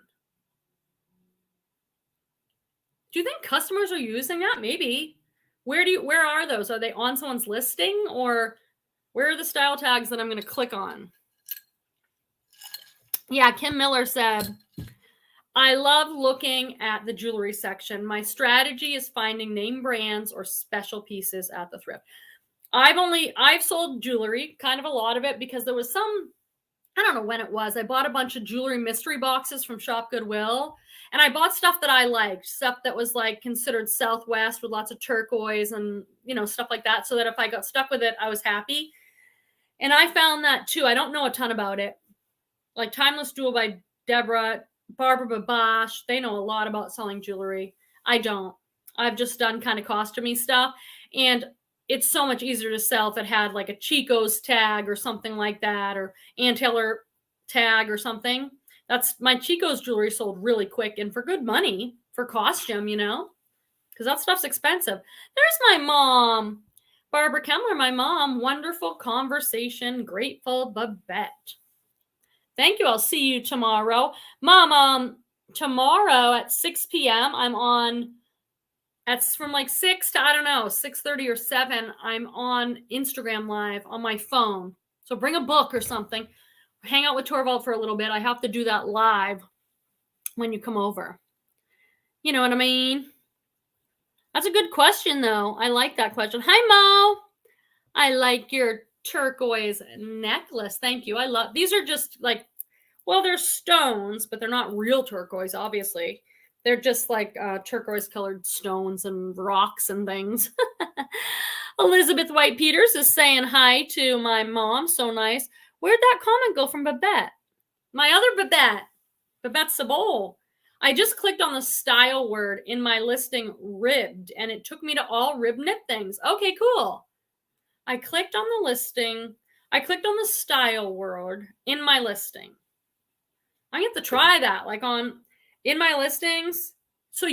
Do you think customers are using that? Maybe. Where are those? Are they on someone's listing, or where are the style tags that I'm going to click on? Yeah, Kim Miller said, I love looking at the jewelry section. My strategy is finding name brands or special pieces at the thrift. I've sold jewelry, kind of a lot of it, because there was some, I don't know when it was. I bought a bunch of jewelry mystery boxes from ShopGoodwill, and I bought stuff that I liked, stuff that was like considered Southwest with lots of turquoise and, stuff like that, so that if I got stuck with it, I was happy. And I found that too. I don't know a ton about it. Like Timeless Jewel by Deborah, Barbara Babash, they know a lot about selling jewelry. I don't. I've just done kind of costumey stuff, and it's so much easier to sell if it had like a Chico's tag or something like that, or Ann Taylor tag or something. That's my Chico's jewelry sold really quick and for good money for costume, because that stuff's expensive. There's my mom, Barbara Kemmler, my mom. Wonderful conversation. Grateful, Babette. Thank you. I'll see you tomorrow. Mom, tomorrow at 6 p.m. I'm on. That's from like 6 to, I don't know, 6:30 or 7. I'm on Instagram Live on my phone. So bring a book or something. Hang out with Torvald for a little bit. I have to do that live when you come over. You know what I mean? That's a good question, though. I like that question. Hi, Mo. I like your turquoise necklace. Thank you. I love, these are just like, well, they're stones, but they're not real turquoise, obviously. They're just like turquoise colored stones and rocks and things. Elizabeth White Peters is saying hi to my mom. So nice. Where'd that comment go from Babette? My other Babette, Babette Sabol. I just clicked on the style word in my listing, ribbed, and it took me to all rib knit things. Okay, cool. I clicked on the listing. I clicked on the style word in my listing. I have to try that, like in my listings. So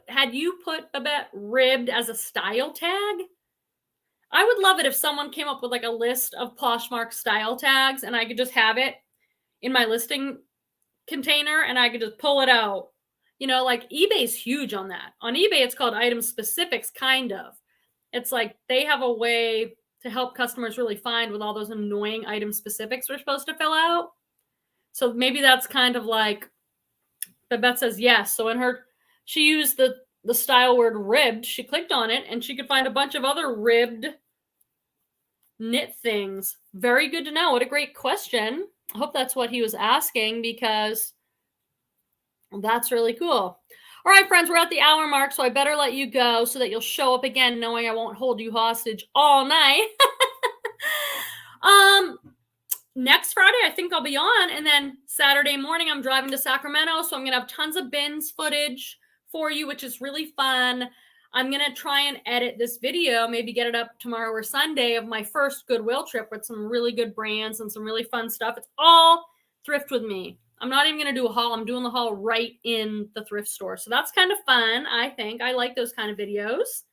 had you put Babette ribbed as a style tag? I would love it if someone came up with like a list of Poshmark style tags and I could just have it in my listing container and I could just pull it out. You know, like eBay's huge on that. On eBay, it's called item specifics, kind of. It's like they have a way to help customers really find with all those annoying item specifics we're supposed to fill out. So maybe that's kind of like, Babette says yes. So she used the style word ribbed. She clicked on it and she could find a bunch of other ribbed knit things. Very good to know. What a great question. I hope that's what he was asking because that's really cool. All right, friends, we're at the hour mark, so I better let you go so that you'll show up again knowing I won't hold you hostage all night. Next Friday, I think I'll be on, and then Saturday morning, I'm driving to Sacramento, so I'm going to have tons of bins footage for you, which is really fun. I'm going to try and edit this video, maybe get it up tomorrow or Sunday of my first Goodwill trip with some really good brands and some really fun stuff. It's all thrift with me. I'm not even going to do a haul. I'm doing the haul right in the thrift store. So that's kind of fun, I think. I like those kind of videos.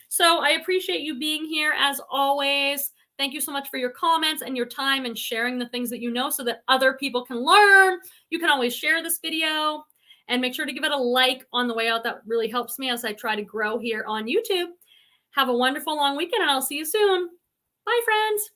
So I appreciate you being here as always. Thank you so much for your comments and your time and sharing the things that you know so that other people can learn. You can always share this video and make sure to give it a like on the way out. That really helps me as I try to grow here on YouTube. Have a wonderful long weekend and I'll see you soon. Bye, friends.